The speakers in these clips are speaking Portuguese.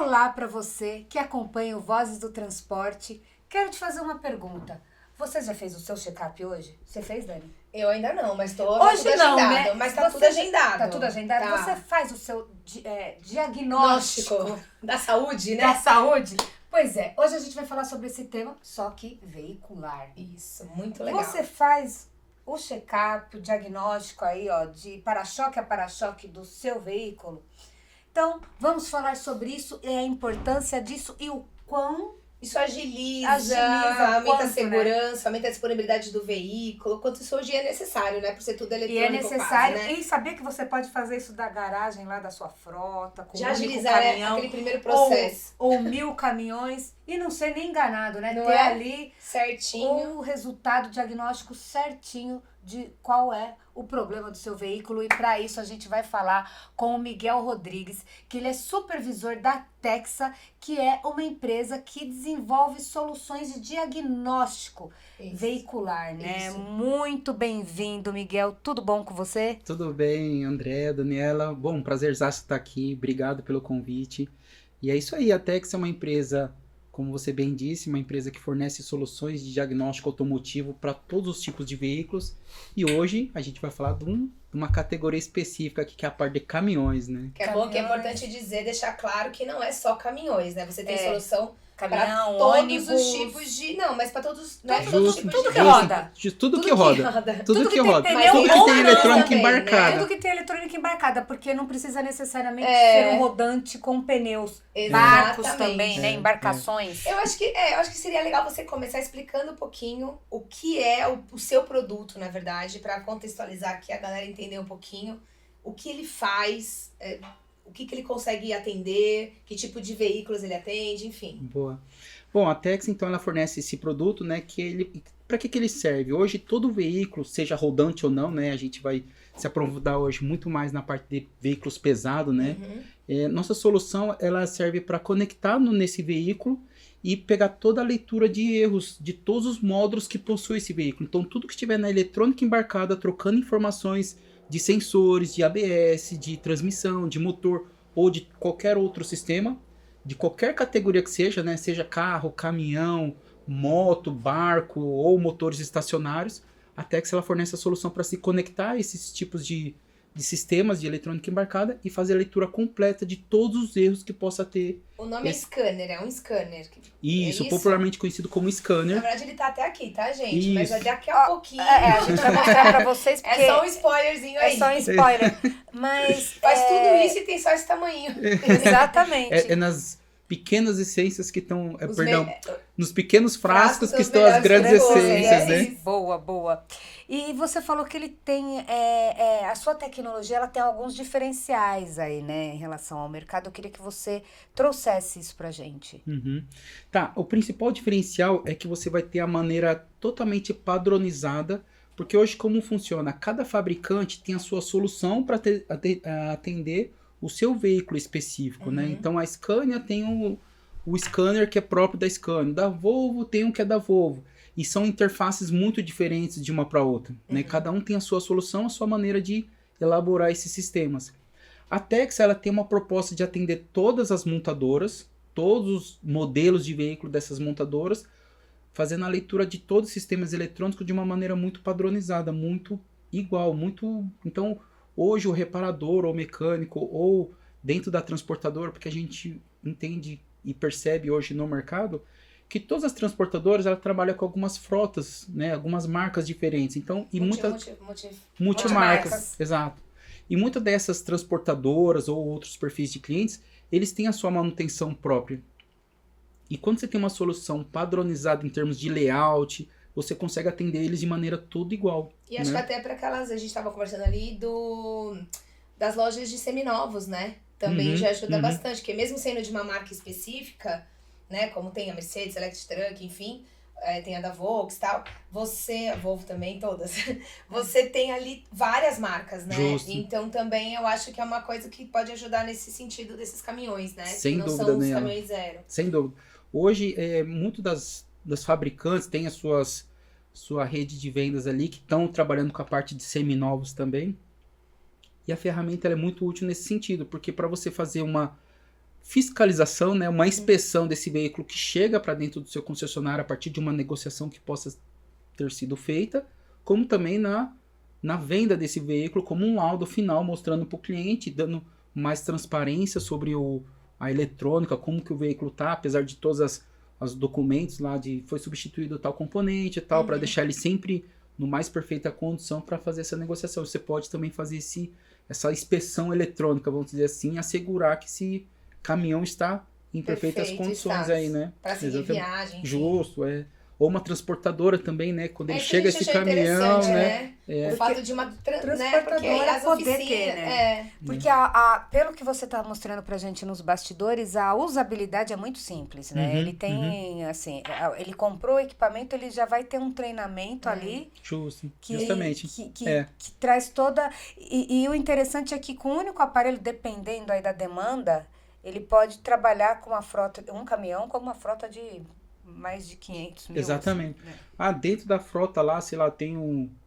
Olá para você que acompanha o Vozes do Transporte. Quero te fazer uma pergunta. Você já fez o seu check-up hoje? Você fez, Dani? Eu ainda não, mas tô Hoje tudo não, agendado. né? Mas tá tudo agendado. Tá tudo agendado? Tá. Você faz o seu diagnóstico da saúde, né? da saúde? Pois é, hoje a gente vai falar sobre esse tema, só que veicular. Isso, muito legal. Você faz o check-up, o diagnóstico aí, ó, de para-choque a para-choque do seu veículo. Então, vamos falar sobre isso e a importância disso e o quão Isso agiliza aumenta quanto, a segurança, aumenta a disponibilidade do veículo, quanto isso hoje é necessário, né? Por ser tudo eletrônico. E é necessário, quase, né? E saber que você pode fazer isso da garagem lá da sua frota, com Já um único agilizar caminhão, aquele primeiro processo. ou 1000 caminhões, e não ser nem enganado, né? Não Ter é? ali Certinho. o resultado diagnóstico certinho de qual é o problema do seu veículo. E para isso a gente vai falar com o Miguel Rodrigues, que ele é supervisor da Texa, que é uma empresa que desenvolve soluções de diagnóstico veicular, né? Isso. Muito bem-vindo, Miguel. Tudo bom com você? Tudo bem, André, Daniela. Bom, prazerzaço estar aqui. Obrigado pelo convite. E é isso aí, a Texa é uma empresa, como você bem disse, uma empresa que fornece soluções de diagnóstico automotivo para todos os tipos de veículos. E hoje a gente vai falar de uma categoria específica aqui, que é a parte de caminhões, né? Que é bom, que é importante dizer, deixar claro que não é só caminhões, né? Você tem solução para Caminhão, todos ônibus, os tipos de... Não, mas para todos, né? Tudo- Todos os tudo- tipos tudo de que roda. Tudo que roda. Tudo Tudo que que tem roda. pneu Tudo que ou tem não eletrônica também, né? embarcada. Tudo que tem eletrônica embarcada, porque não precisa necessariamente ser um rodante com pneus. Barcos Exatamente. também, né? É, Embarcações. Eu acho que seria legal você começar explicando um pouquinho o que é o seu produto, na verdade, para contextualizar aqui, a galera entender um pouquinho o que ele faz, o que ele consegue atender, que tipo de veículos ele atende, enfim. Boa. Bom, a Texa, então, ela fornece esse produto, né, para que ele serve? Hoje, todo veículo, seja rodante ou não, né, a gente vai se aprofundar hoje muito mais na parte de veículos pesados, né, nossa solução, ela serve para conectar nesse veículo e pegar toda a leitura de erros de todos os módulos que possui esse veículo. Então, tudo que estiver na eletrônica embarcada, trocando informações de sensores, de ABS, de transmissão, de motor ou de qualquer outro sistema, de qualquer categoria que seja, né? Seja carro, caminhão, moto, barco ou motores estacionários, a Texa ela fornece a solução para se conectar a esses tipos de sistemas de eletrônica embarcada e fazer a leitura completa de todos os erros que possa ter. O nome é scanner, é um scanner. Isso, isso? popularmente conhecido como Na scanner. verdade, ele tá até aqui, tá, gente? Mas Isso. daqui a pouquinho... A gente vai mostrar pra vocês porque É só um spoilerzinho aí. é só um spoiler. Mas Faz tudo isso e tem só esse tamanho. exatamente. É nas pequenas essências que estão, Os nos pequenos frascos Frascos que são estão as melhores grandes que depois, essências, né? né? Boa, boa. E você falou que ele tem, a sua tecnologia, ela tem alguns diferenciais aí, né, em relação ao mercado. Eu queria que você trouxesse isso pra gente. Uhum. Tá, o principal diferencial é que você vai ter a maneira totalmente padronizada, porque hoje como funciona? Cada fabricante tem a sua solução para atender o seu veículo específico, né? Então a Scania tem o scanner que é próprio da Scania, da Volvo tem um que é da Volvo, e são interfaces muito diferentes de uma para outra, né? Cada um tem a sua solução, a sua maneira de elaborar esses sistemas. A Texa, ela tem uma proposta de atender todas as montadoras, todos os modelos de veículo dessas montadoras, fazendo a leitura de todos os sistemas eletrônicos de uma maneira muito padronizada, muito igual, Então, hoje o reparador ou mecânico ou dentro da transportadora, porque a gente entende e percebe hoje no mercado que todas as transportadoras ela trabalham com algumas frotas, né, algumas marcas diferentes. Então, e muitas multimarcas, exato. E muitas dessas transportadoras ou outros perfis de clientes, eles têm a sua manutenção própria. E quando você tem uma solução padronizada em termos de layout, você consegue atender eles de maneira tudo igual. E acho né? que até para aquelas, a gente estava conversando ali das lojas de seminovos, né? Também já ajuda bastante, porque mesmo sendo de uma marca específica, né? Como tem a Mercedes, Electric Truck, enfim, tem a da Volks e tal, a Volvo também, todas, você tem ali várias marcas, né? Justo. Então também eu acho que é uma coisa que pode ajudar nesse sentido desses caminhões, né? Sem que não dúvida, são os né? caminhões zero. Sem dúvida. Hoje, muito das fabricantes têm sua rede de vendas ali, que estão trabalhando com a parte de seminovos também. E a ferramenta ela é muito útil nesse sentido, porque para você fazer fiscalização, né, uma inspeção desse veículo que chega para dentro do seu concessionário a partir de uma negociação que possa ter sido feita, como também na venda desse veículo como um laudo final, mostrando para o cliente, dando mais transparência sobre a eletrônica, como que o veículo está, apesar de todos os documentos lá foi substituído tal componente e tal, para deixar ele sempre no mais perfeita condição para fazer essa negociação. Você pode também fazer essa inspeção eletrônica, vamos dizer assim, assegurar que esse caminhão está em perfeitas condições aí, né? Para seguir viagem. Justo, ou uma transportadora também, né? Quando ele chega esse caminhão, né? O fato de uma transportadora poder ter, né? Porque pelo que você está mostrando pra gente nos bastidores, a usabilidade é muito simples, né? Ele tem, assim, ele comprou o equipamento, ele já vai ter um treinamento ali. Justamente. Que traz toda... E o interessante é que com o único aparelho, dependendo aí da demanda, ele pode trabalhar com uma frota, um caminhão, com uma frota de mais de 500 mil. Exatamente. Assim, né? Dentro da frota lá, sei lá, tem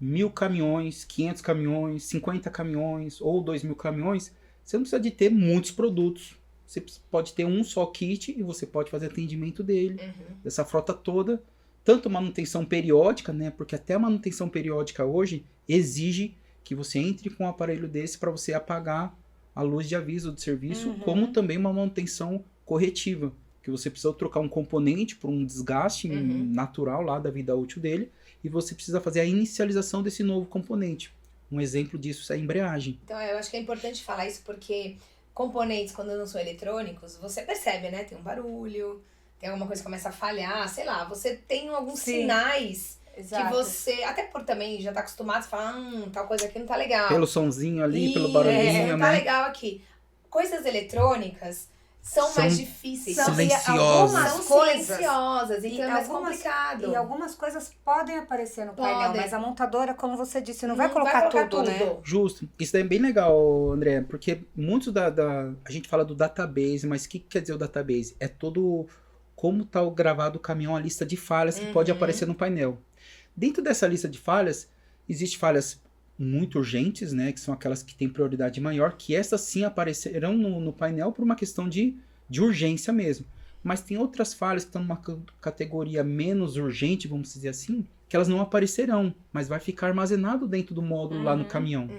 1.000 caminhões, 500 caminhões, 50 caminhões ou 2.000 caminhões. Você não precisa de ter muitos produtos. Você pode ter um só kit e você pode fazer atendimento dele, dessa frota toda. Tanto manutenção periódica, né? Porque até a manutenção periódica hoje exige que você entre com um aparelho desse para você apagar a luz de aviso do serviço, como também uma manutenção corretiva, que você precisa trocar um componente por um desgaste natural lá da vida útil dele, e você precisa fazer a inicialização desse novo componente. Um exemplo disso é a embreagem. Então, eu acho que é importante falar isso porque componentes, quando não são eletrônicos, você percebe, né? Tem um barulho, tem alguma coisa que começa a falhar, sei lá, você tem alguns sinais que você, até por também já tá acostumado, você fala, tal coisa aqui não tá legal. Pelo sonzinho ali, pelo barulhinho, não tá legal aqui. Coisas eletrônicas são mais difíceis. Silenciosas. São silenciosas, então é mais complicado. E algumas coisas podem aparecer no painel, mas a montadora, como você disse, não vai colocar tudo, né? Justo. Isso daí é bem legal, André, porque muitos a gente fala do database, mas o que quer dizer o database? É todo como tá gravado o caminhão, a lista de falhas que pode aparecer no painel. Dentro dessa lista de falhas, existem falhas muito urgentes, né, que são aquelas que têm prioridade maior, que essas sim aparecerão no painel por uma questão de urgência mesmo. Mas tem outras falhas que estão numa categoria menos urgente, vamos dizer assim, que elas não aparecerão, mas vai ficar armazenado dentro do módulo lá no caminhão.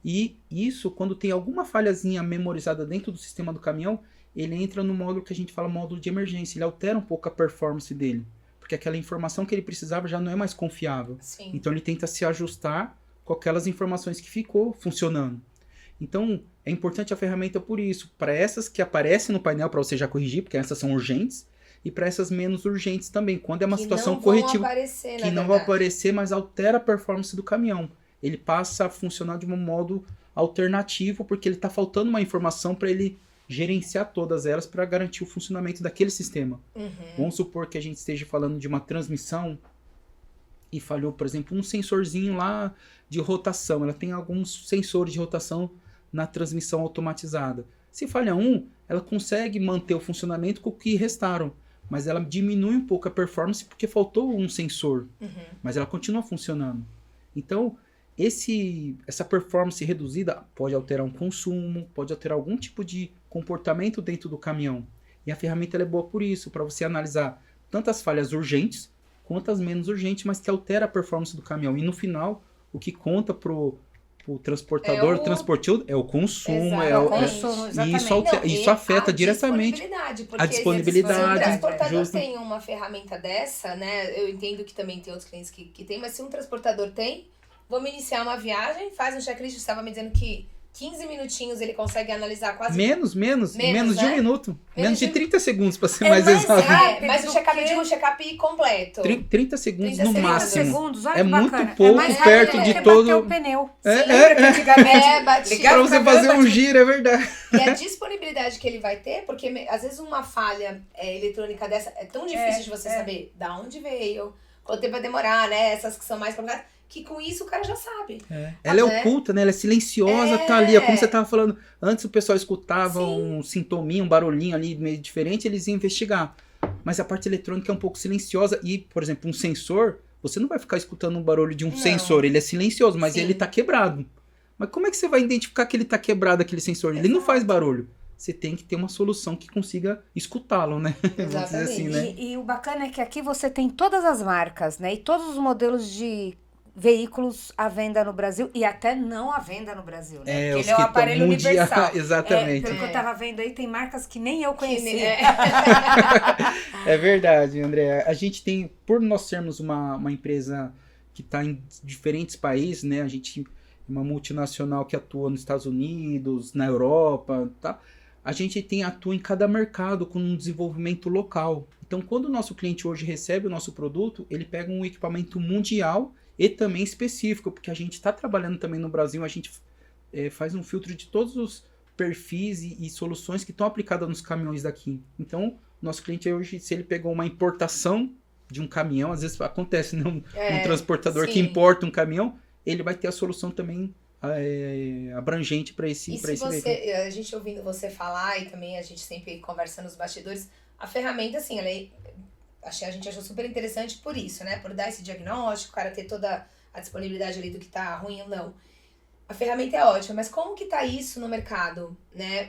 E isso, quando tem alguma falhazinha memorizada dentro do sistema do caminhão, ele entra no módulo que a gente fala módulo de emergência, ele altera um pouco a performance dele, porque aquela informação que ele precisava já não é mais confiável. Sim. Então ele tenta se ajustar com aquelas informações que ficou funcionando. Então, é importante a ferramenta por isso. Para essas que aparecem no painel, para você já corrigir, porque essas são urgentes, e para essas menos urgentes também. Quando é uma situação corretiva que não vai aparecer, mas altera a performance do caminhão. Ele passa a funcionar de um modo alternativo, porque ele está faltando uma informação para ele gerenciar todas elas para garantir o funcionamento daquele sistema. Vamos supor que a gente esteja falando de uma transmissão e falhou, por exemplo, um sensorzinho lá de rotação. Ela tem alguns sensores de rotação na transmissão automatizada. Se falha ela consegue manter o funcionamento com o que restaram, mas ela diminui um pouco a performance porque faltou um sensor, mas ela continua funcionando. Então, essa performance reduzida pode alterar um consumo, pode alterar algum tipo de comportamento dentro do caminhão. E a ferramenta ela é boa por isso, para você analisar tanto as falhas urgentes, quanto as menos urgentes, mas que altera a performance do caminhão. E no final, o que conta pro transportador, transportador é o consumo. Exatamente. Isso afeta diretamente a disponibilidade. Se o transportador tem uma ferramenta dessa, né? Eu entendo que também tem outros clientes que tem, mas se um transportador tem, vamos iniciar uma viagem, faz um checklist, você estava me dizendo que 15 minutinhos ele consegue analisar quase... Menos de né? 1 minuto. Menos de 30 segundos, para ser mais exato. Mas o check-up completo. 30 segundos no máximo. Segundos, olha é que muito bacana. pouco perto de todo... Bater o pneu. Batia. Para você fazer um giro, é verdade. E a disponibilidade que ele vai ter, porque às vezes uma falha eletrônica dessa é tão difícil de você saber da onde veio, quanto tempo vai demorar, né? Essas que são mais complicadas. Que com isso o cara já sabe. Ela é oculta, né? Ela é silenciosa, tá ali. Como você tava falando, antes o pessoal escutava um sintominha, um barulhinho ali meio diferente, eles iam investigar. Mas a parte eletrônica é um pouco silenciosa e, por exemplo, um sensor, você não vai ficar escutando um barulho de um sensor, ele é silencioso, mas ele tá quebrado. Mas como é que você vai identificar que ele tá quebrado, aquele sensor? Ele não faz barulho. você tem que ter uma solução que consiga escutá-lo, né? Vamos dizer assim, né? E o bacana é que aqui você tem todas as marcas, né? E todos os modelos de veículos à venda no Brasil e até não à venda no Brasil, né? Porque ele é um aparelho universal. Exatamente. Pelo que eu tava vendo aí, tem marcas que nem eu conhecia. É verdade, André. A gente tem, por nós sermos uma empresa que está em diferentes países, né? A gente é uma multinacional que atua nos Estados Unidos, na Europa, tá? A gente atua em cada mercado com um desenvolvimento local. Então, quando o nosso cliente hoje recebe o nosso produto, ele pega um equipamento mundial e também específico, porque a gente está trabalhando também no Brasil, a gente faz um filtro de todos os perfis e soluções que estão aplicadas nos caminhões daqui. Então, nosso cliente hoje, se ele pegou uma importação de um caminhão, às vezes acontece, né? Um transportador que importa um caminhão, ele vai ter a solução também abrangente para esse veículo. A gente ouvindo você falar e também a gente sempre conversa nos bastidores, a ferramenta, assim, a gente achou super interessante por isso, né? Por dar esse diagnóstico, o cara ter toda a disponibilidade ali do que tá ruim ou não. A ferramenta é ótima, mas como que tá isso no mercado, né?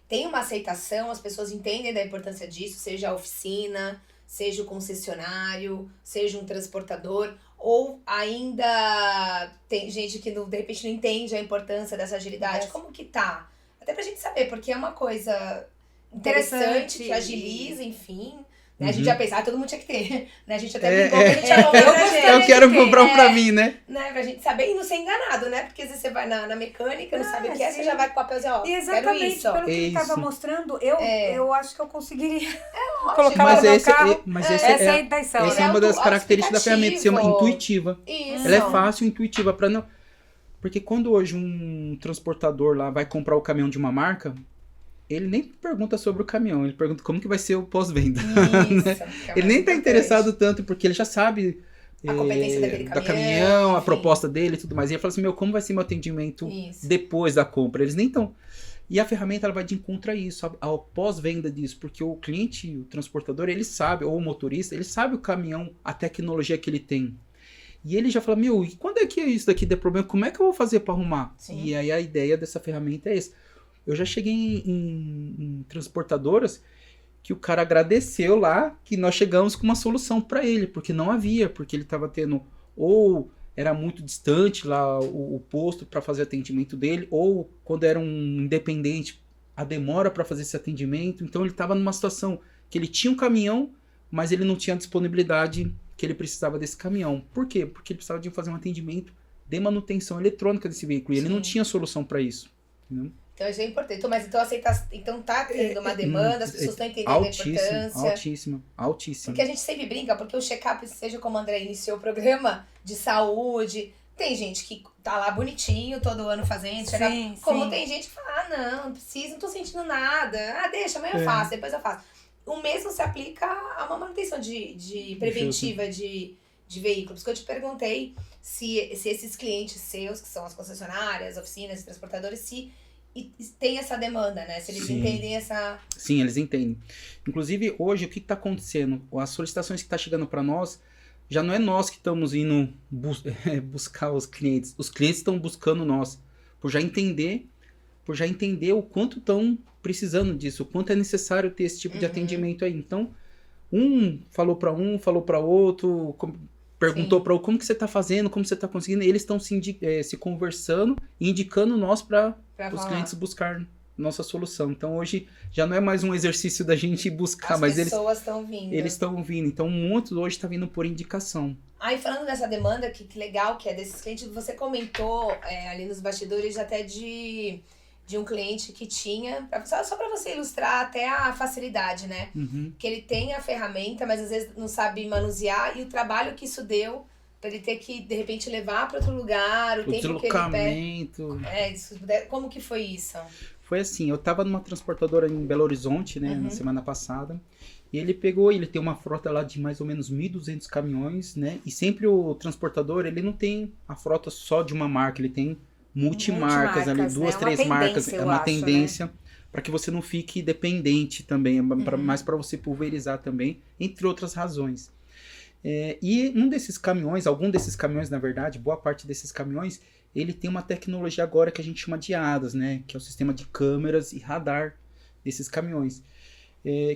Tem uma aceitação, as pessoas entendem da importância disso, seja a oficina, seja o concessionário, seja um transportador, ou ainda tem gente que de repente não entende a importância dessa agilidade. Como que tá? Até pra gente saber, porque é uma coisa interessante, que agiliza, enfim. Né? A gente já pensa, todo mundo tinha que ter. Né? A gente até brincou que a gente já comprou pra gente. Eu quero comprar um pra mim, né? Pra gente saber e não ser enganado, né? Porque às vezes você vai na mecânica, não sabe o que é, você já vai com o papelzinho, exatamente, quero isso. Pelo que ele tava mostrando, eu acho que eu conseguiria colocar mas no meu carro. Essa é a intenção. Essa é uma das características da ferramenta, ser uma intuitiva. Isso. Ela é fácil, intuitiva, para não... Porque quando hoje um transportador lá vai comprar o caminhão de uma marca, ele nem pergunta sobre o caminhão, ele pergunta como que vai ser o pós-venda. Né? Ele nem tá interessado tanto, porque ele já sabe a competência daquele caminhão, a proposta dele e tudo mais. E ele fala assim, como vai ser meu atendimento depois da compra? Eles nem estão... E a ferramenta ela vai de encontro a isso, ao pós-venda disso, porque o cliente, o transportador, ele sabe, ou o motorista, ele sabe o caminhão, a tecnologia que ele tem. E ele já fala, e quando é que isso daqui der problema? Como é que eu vou fazer para arrumar? Sim. E aí a ideia dessa ferramenta é essa. Eu já cheguei em transportadoras que o cara agradeceu lá que nós chegamos com uma solução para ele, porque não havia, porque ele estava tendo, ou era muito distante lá o posto para fazer atendimento dele, ou quando era um independente, a demora para fazer esse atendimento. Então ele estava numa situação que ele tinha um caminhão, mas ele não tinha a disponibilidade que ele precisava desse caminhão. Por quê? Porque ele precisava de fazer um atendimento de manutenção eletrônica desse veículo, e ele não tinha solução para isso. Entendeu? Então isso é importante. Então tá tendo uma demanda, as pessoas estão entendendo a importância. Altíssima. Porque a gente sempre brinca, porque o check-up, seja como o André iniciou o programa de saúde, tem gente que tá lá bonitinho, todo ano fazendo, como tem gente que fala, não preciso, não tô sentindo nada, deixa, amanhã eu faço, depois eu faço. O mesmo se aplica a uma manutenção de preventiva de veículos. Por isso que eu te perguntei se esses clientes seus, que são as concessionárias, oficinas e transportadores, se tem essa demanda, né? Se eles entendem essa... Sim, eles entendem. Inclusive, hoje, o que está acontecendo? As solicitações que estão chegando para nós, já não é nós que estamos indo buscar os clientes. Os clientes estão buscando nós, por já entender o quanto estão precisando disso, o quanto é necessário ter esse tipo de atendimento aí. Então, falou para outro, perguntou para o como que você está fazendo, como você está conseguindo, eles estão se conversando e indicando nós para os clientes buscar nossa solução. Então hoje já não é mais um exercício da gente buscar, mas as pessoas estão vindo. Eles estão vindo. Então muitos hoje estão vindo por indicação. E falando dessa demanda, que legal que é desses clientes, você comentou ali nos bastidores até de um cliente que tinha, só para você ilustrar até a facilidade, né? Que ele tem a ferramenta, mas às vezes não sabe manusear, e o trabalho que isso deu para ele ter que, de repente, levar para outro lugar, o tempo que ele como que foi isso? Foi assim, eu tava numa transportadora em Belo Horizonte, né, na semana passada, e ele tem uma frota lá de mais ou menos 1.200 caminhões, né, e sempre o transportador, ele não tem a frota só de uma marca, ele tem multimarcas ali, 2, 3 marcas, é uma tendência, né? Para que você não fique dependente também, mais para você pulverizar também, entre outras razões. E algum desses caminhões, na verdade, boa parte desses caminhões, ele tem uma tecnologia agora que a gente chama de ADAS, né? Que é o sistema de câmeras e radar desses caminhões.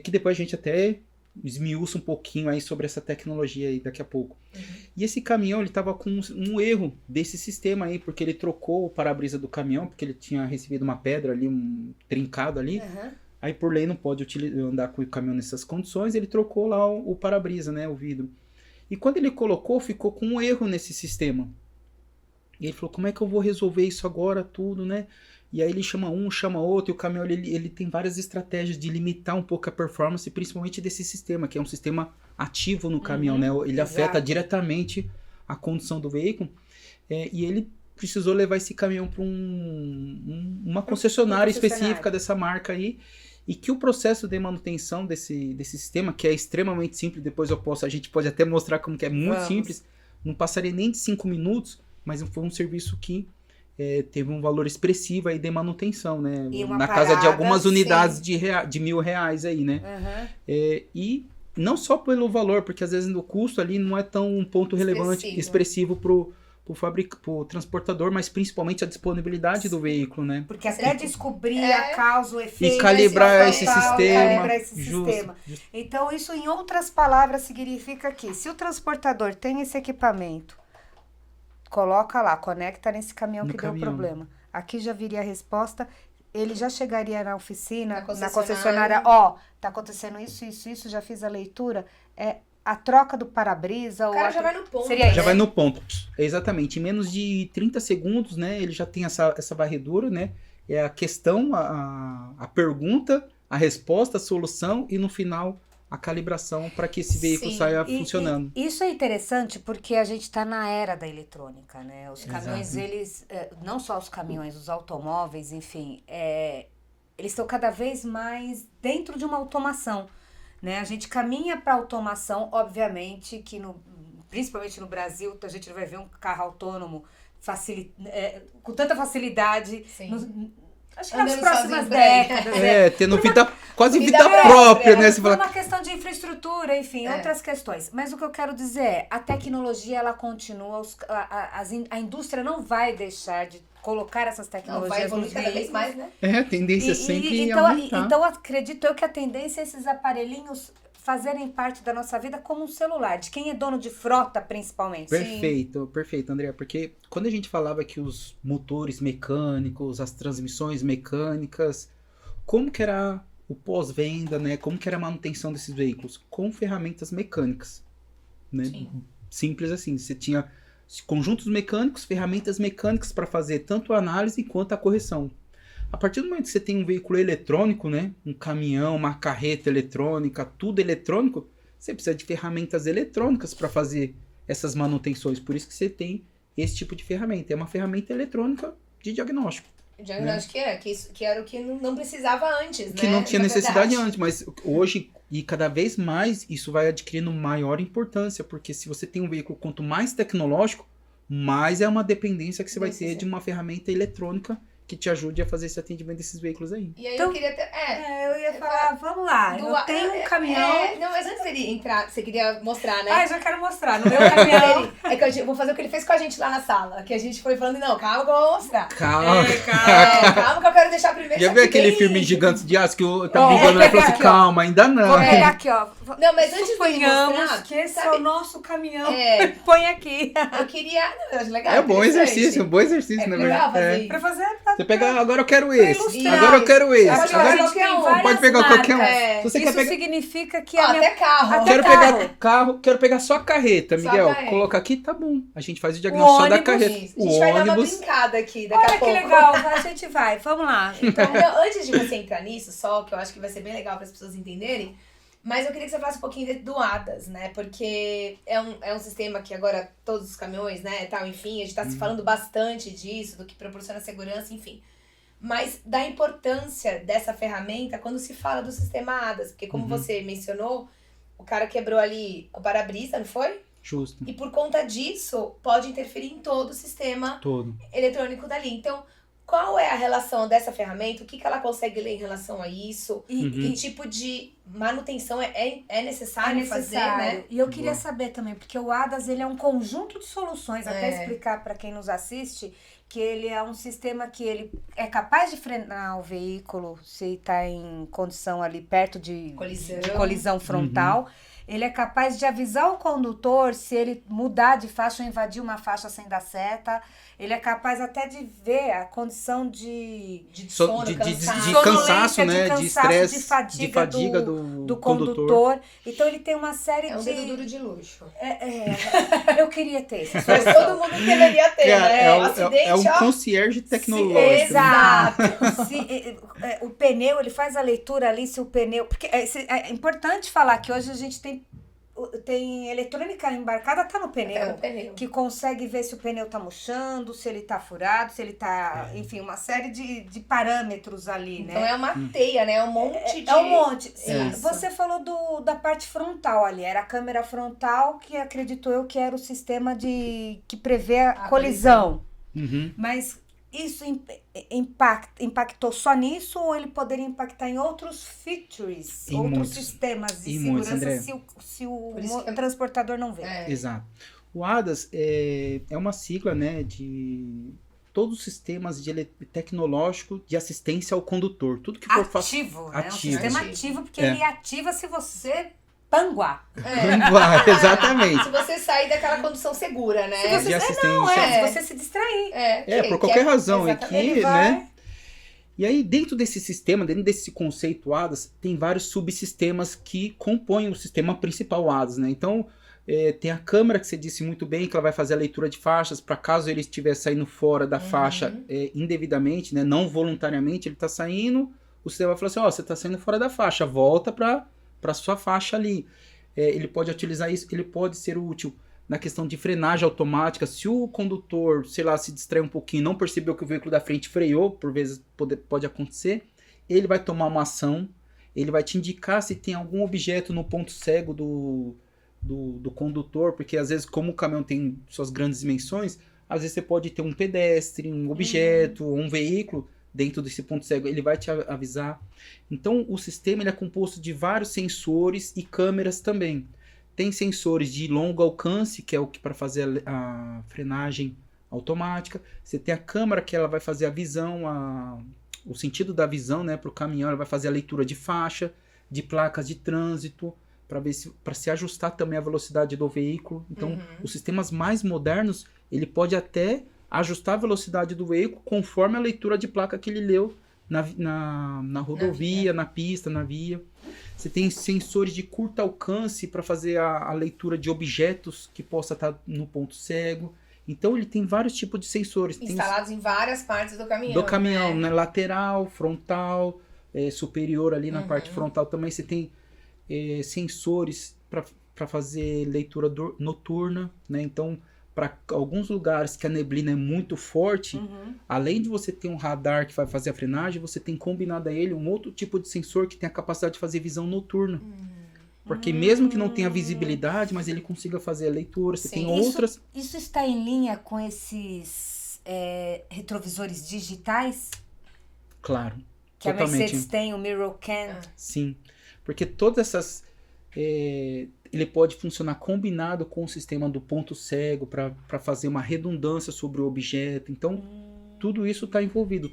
Que depois a gente até esmiuça um pouquinho aí sobre essa tecnologia aí daqui a pouco. E esse caminhão, ele tava com um erro desse sistema aí, porque ele trocou o para-brisa do caminhão, porque ele tinha recebido uma pedra ali, um trincado ali. Aí por lei não pode andar com o caminhão nessas condições, ele trocou lá o para-brisa, né, o vidro. E quando ele colocou, ficou com um erro nesse sistema. E ele falou, como é que eu vou resolver isso agora, tudo, né? E aí ele chama um, chama outro, e o caminhão ele tem várias estratégias de limitar um pouco a performance, principalmente desse sistema, que é um sistema ativo no caminhão, né? Ele afeta diretamente a condução do veículo. E ele precisou levar esse caminhão para uma concessionária específica dessa marca aí, e que o processo de manutenção desse sistema, que é extremamente simples, depois a gente pode até mostrar como que é muito simples, não passaria nem de 5 minutos, mas foi um serviço que teve um valor expressivo aí de manutenção, né? Na casa de algumas unidades de R$1.000 aí, né? E não só pelo valor, porque às vezes o custo ali não é tão um ponto relevante, expressivo pro transportador, mas principalmente a disponibilidade do veículo, né? Porque até descobrir a causa, o efeito... E calibrar esse sistema. Justo. Então, isso, em outras palavras, significa que se o transportador tem esse equipamento, coloca lá, conecta nesse caminhão que deu problema. Aqui já viria a resposta, ele já chegaria na oficina, na concessionária, tá acontecendo isso, já fiz a leitura, a troca do para-brisa... O cara já vai no ponto. Já vai no ponto. Exatamente. Em menos de 30 segundos, né? Ele já tem essa varredura, né? É a questão, a pergunta, a resposta, a solução e no final a calibração para que esse veículo saia funcionando. Isso é interessante porque a gente está na era da eletrônica, né? Os caminhões, eles... não só os caminhões, os automóveis, enfim... eles estão cada vez mais dentro de uma automação. Né? A gente caminha para automação, obviamente, que principalmente no Brasil, a gente não vai ver um carro autônomo com tanta facilidade. Acho que nas próximas décadas. Tendo quase vida própria, né? Por uma questão de infraestrutura, enfim, outras questões. Mas o que eu quero dizer é, a tecnologia, ela continua, a indústria não vai deixar de colocar essas tecnologias. Vai evoluir cada vez mais, né? A tendência sempre aumentar. Então, acredito eu que a tendência é esses aparelhinhos fazerem parte da nossa vida como um celular, de quem é dono de frota, principalmente. Perfeito, André, porque quando a gente falava que os motores mecânicos, as transmissões mecânicas, como que era o pós-venda, né? Como que era a manutenção desses veículos? Com ferramentas mecânicas, né? Simples assim, você tinha conjuntos mecânicos, ferramentas mecânicas para fazer tanto a análise quanto a correção. A partir do momento que você tem um veículo eletrônico, né, um caminhão, uma carreta eletrônica, tudo eletrônico, você precisa de ferramentas eletrônicas para fazer essas manutenções. Por isso que você tem esse tipo de ferramenta. É uma ferramenta eletrônica de diagnóstico. Diagnóstico que era o que não precisava antes, né? Que não tinha necessidade antes, mas hoje, e cada vez mais, isso vai adquirindo maior importância, porque se você tem um veículo quanto mais tecnológico, mais é uma dependência que você vai ter de uma ferramenta eletrônica que te ajude a fazer esse atendimento desses veículos aí. E aí eu queria eu ia falar, vamos lá, eu tenho um caminhão... não, mas antes dele entrar, você queria mostrar, né? Já quero mostrar, no meu caminhão... que eu vou fazer o que ele fez com a gente lá na sala, que a gente foi falando, não, calma que eu vou mostrar. Calma que eu quero deixar primeiro. Já viu aquele filme Gigantes de Aço que tá brigando e falou assim, calma, ainda não. Vou pegar aqui, ó. Não, mas antes de mostrar... que esse é o nosso caminhão. Põe aqui. Eu queria... Não, eu acho legal. É um bom exercício, na verdade. Pra fazer... Você pega, agora eu quero esse. Agora eu quero esse. Pode pegar qualquer um. Você isso significa que até carro. Quero pegar só a carreta, Miguel. Coloca aqui, tá bom. A gente faz o diagnóstico só da carreta. A gente vai dar uma brincada aqui daqui a pouco. Olha que legal, a gente vai. Vamos lá. Então, antes de você entrar nisso, só que eu acho que vai ser bem legal para as pessoas entenderem, mas eu queria que você falasse um pouquinho do ADAS, né? Porque é um sistema que agora todos os caminhões, né, tal, enfim, a gente tá se falando bastante disso, do que proporciona segurança, enfim. Mas da importância dessa ferramenta quando se fala do sistema ADAS. Porque como você mencionou, o cara quebrou ali o para-brisa, não foi? Justo. E por conta disso, pode interferir em todo o sistema eletrônico dali. Então, qual é a relação dessa ferramenta? O que ela consegue ler em relação a isso? E que tipo de manutenção é necessário fazer, né? E eu queria saber também, porque o ADAS ele é um conjunto de soluções, até explicar para quem nos assiste, que ele é um sistema que ele é capaz de frenar o veículo se está em condição ali perto de colisão frontal. Ele é capaz de avisar o condutor se ele mudar de faixa ou invadir uma faixa sem dar seta. Ele é capaz até de ver a condição de sono, de cansaço. cansaço, né? cansaço, de estresse, de fadiga do condutor. Então ele tem uma série É um de... dedo duro de luxo. Eu queria ter esse. Mas todo mundo deveria ter, né? É um ó. concierge tecnológico. Exato. O pneu, ele faz a leitura ali, se o pneu... Porque é importante falar que hoje a gente tem eletrônica embarcada, tá no pneu, que consegue ver se o pneu tá murchando, se ele tá furado, se ele tá... Enfim, uma série de parâmetros ali, né? Então é uma teia, né? É um monte de... É um monte. Isso. Você falou da parte frontal ali, era a câmera frontal que acredito eu que era o sistema que prevê a colisão. Mas isso impactou só nisso ou ele poderia impactar em outros features, outros sistemas de segurança se o transportador não vê? Exato. O ADAS é uma sigla, né, de todos os sistemas tecnológico de assistência ao condutor. Tudo que for ativo, né? Ativo. Um sistema ativo, porque ele ativa se você panguar. Exatamente. Se você sair daquela condução segura, né? Se você, se você se distrair. Por qualquer razão aqui, né? E aí, dentro desse sistema, dentro desse conceito ADAS, tem vários subsistemas que compõem o sistema principal ADAS, né? Então, tem a câmera, que você disse muito bem, que ela vai fazer a leitura de faixas, para caso ele estiver saindo fora da faixa indevidamente, né? Não voluntariamente, ele está saindo, o sistema vai falar assim, você está saindo fora da faixa, volta para sua faixa ali. Ele pode utilizar isso, ele pode ser útil na questão de frenagem automática. Se o condutor, sei lá, se distrai um pouquinho, não percebeu que o veículo da frente freou, por vezes pode acontecer, ele vai tomar uma ação, ele vai te indicar se tem algum objeto no ponto cego do condutor, porque às vezes, como o caminhão tem suas grandes dimensões, às vezes você pode ter um pedestre, um objeto, um veículo dentro desse ponto cego, ele vai te avisar. Então, o sistema ele é composto de vários sensores e câmeras também. Tem sensores de longo alcance, que é o que para fazer a frenagem automática. Você tem a câmera, que ela vai fazer a visão, o sentido da visão, né, para o caminhão. Ela vai fazer a leitura de faixa, de placas de trânsito, para se ajustar também a velocidade do veículo. Então, os sistemas mais modernos, ele pode até ajustar a velocidade do veículo conforme a leitura de placa que ele leu na rodovia, na pista, na via. Você tem sensores de curto alcance para fazer a leitura de objetos que possa estar no ponto cego. Então ele tem vários tipos de sensores. Instalados em várias partes do caminhão. Né? Lateral, frontal, superior ali na parte frontal também. Você tem sensores para fazer leitura noturna, né? Então, para alguns lugares que a neblina é muito forte, além de você ter um radar que vai fazer a frenagem, você tem combinado a ele um outro tipo de sensor que tem a capacidade de fazer visão noturna. Porque mesmo que não tenha visibilidade, mas ele consiga fazer a leitura. Você tem outras... Isso está em linha com esses retrovisores digitais? Claro. Que totalmente. A Mercedes tem, o Mirror Can. Sim. Porque todas essas... ele pode funcionar combinado com o sistema do ponto cego para fazer uma redundância sobre o objeto. Então, tudo isso está envolvido.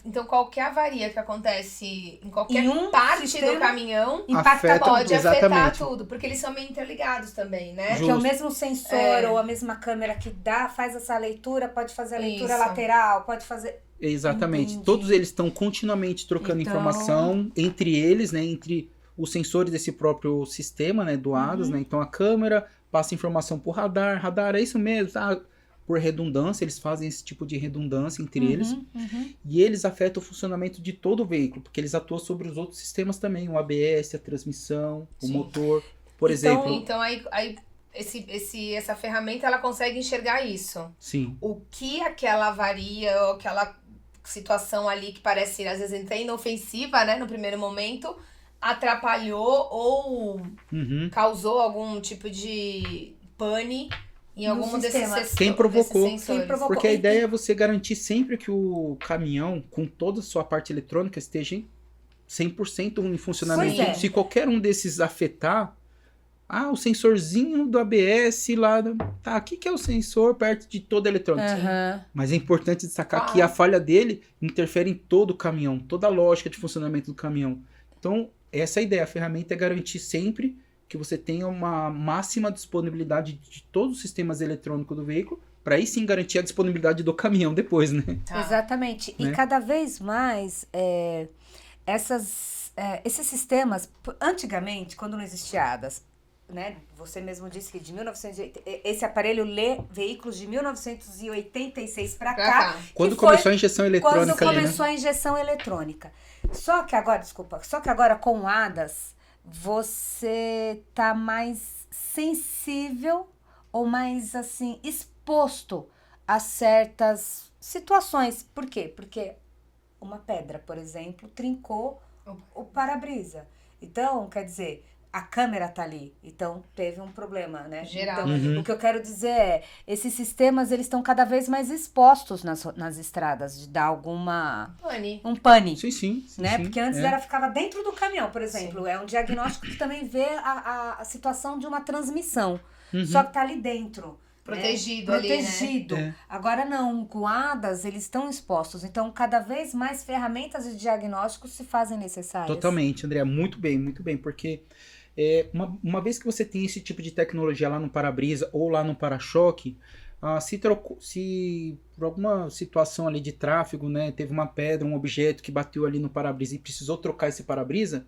Então, qualquer avaria que acontece em qualquer parte do caminhão pode afetar tudo. Porque eles são meio interligados também, né? Que é o mesmo sensor ou a mesma câmera que faz essa leitura, pode fazer a leitura lateral, pode fazer... Exatamente. Entendi. Todos eles estão continuamente trocando informação entre eles, né? Entre os sensores desse próprio sistema, né, do ADAS, né? Então a câmera passa informação por radar é isso mesmo, tá? Por redundância, eles fazem esse tipo de redundância entre eles. E eles afetam o funcionamento de todo o veículo, porque eles atuam sobre os outros sistemas também, o ABS, a transmissão, o motor, por exemplo. Então aí essa ferramenta ela consegue enxergar isso. Sim. O que aquela avaria ou aquela situação ali que parece às vezes até inofensiva, né, no primeiro momento, atrapalhou ou causou algum tipo de pane em algum desses sensores. Quem provocou. Porque a ideia é você garantir sempre que o caminhão, com toda a sua parte eletrônica, esteja 100% em funcionamento. Se qualquer um desses afetar, Ah, o sensorzinho do ABS lá. Tá, o que é o sensor perto de toda a eletrônica? Aham. Mas é importante destacar Claro. que a falha dele interfere em todo o caminhão, toda a lógica de funcionamento do caminhão. Então, essa é a ideia. A ferramenta é garantir sempre que você tenha uma máxima disponibilidade de todos os sistemas eletrônicos do veículo, para aí sim garantir a disponibilidade do caminhão depois, né? Tá. Exatamente. E Né? cada vez mais esses sistemas, antigamente, quando não existia ADAS, né? Você mesmo disse que de 1980, esse aparelho lê veículos de 1986 para Pra cá. cá. Quando que foi começou a injeção quando eletrônica ali, né? começou a injeção eletrônica. Só que agora com o ADAS, você tá mais sensível ou mais assim exposto a certas situações. Por quê? Porque uma pedra, por exemplo, trincou o para-brisa. Então, quer dizer, a câmera tá ali. Então, teve um problema, né? Geral. Então, Uhum. o que eu quero dizer é, esses sistemas, eles estão cada vez mais expostos nas estradas, de dar um pane, Sim, né? Porque antes é. ficava dentro do caminhão, por exemplo. É um diagnóstico que também vê a situação de uma transmissão. Uhum. Só que tá ali dentro. Protegido né? ali, né? Protegido. É. Agora não, com ADAS eles estão expostos. Então, cada vez mais ferramentas de diagnóstico se fazem necessárias. Totalmente, André. Muito bem, porque uma vez que você tem esse tipo de tecnologia lá no para-brisa ou lá no para-choque, se por alguma situação ali de tráfego, né, teve uma pedra, um objeto que bateu ali no para-brisa e precisou trocar esse para-brisa,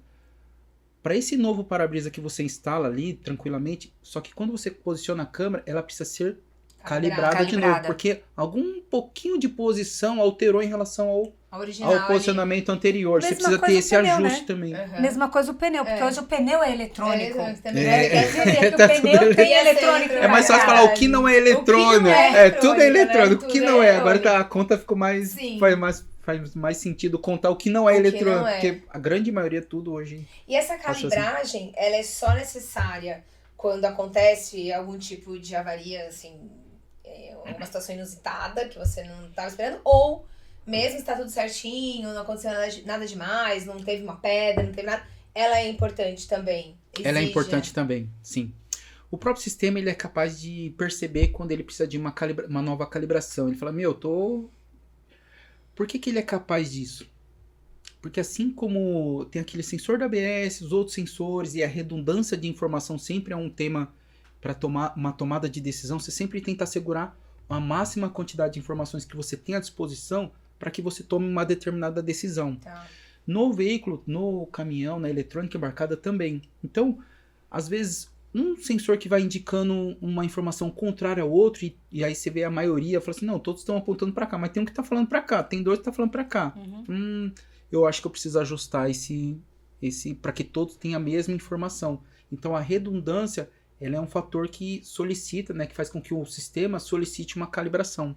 para esse novo para-brisa que você instala ali tranquilamente, só que quando você posiciona a câmera, ela precisa ser calibrada de novo, Calibrada. porque algum pouquinho de posição alterou em relação A original ao posicionamento anterior. Você Mesma precisa ter coisa esse o pneu, ajuste né? também. ali. Uhum. Mesma coisa o pneu, porque É. hoje o pneu é eletrônico. Também. É. Quer dizer que Tá o tudo pneu tem eletrônico. eletrônico. É mais fácil Caralho. falar o que não é eletrônico. O que não é Tudo é eletrônico, né? eletrônico. O que Tudo não é é. Agora eletrônico. a conta ficou mais. Sim. Faz mais sentido contar o que não é O que eletrônico. não é. Porque a grande maioria tudo hoje. E essa calibragem, ela é só necessária quando acontece algum tipo de avaria, assim, uma situação inusitada que você não estava esperando, ou mesmo está tudo certinho, não aconteceu nada demais, não teve uma pedra, não teve nada, ela é importante também. Ela é Exige. importante também, sim. O próprio sistema ele é capaz de perceber quando ele precisa de uma nova calibração. Ele fala, Por que ele é capaz disso? Porque assim como tem aquele sensor da ABS, os outros sensores e a redundância de informação sempre é um tema para tomar uma tomada de decisão, você sempre tenta assegurar a máxima quantidade de informações que você tem à disposição para que você tome uma determinada decisão. Tá. No veículo, no caminhão, na eletrônica embarcada também. Então, às vezes, um sensor que vai indicando uma informação contrária ao outro, e aí você vê a maioria, fala assim, não, todos estão apontando para cá, mas tem um que está falando para cá, tem dois que estão falando para cá. Uhum. Eu acho que eu preciso ajustar esse para que todos tenham a mesma informação. Então, a redundância, ela é um fator que solicita, né, que faz com que o sistema solicite uma calibração.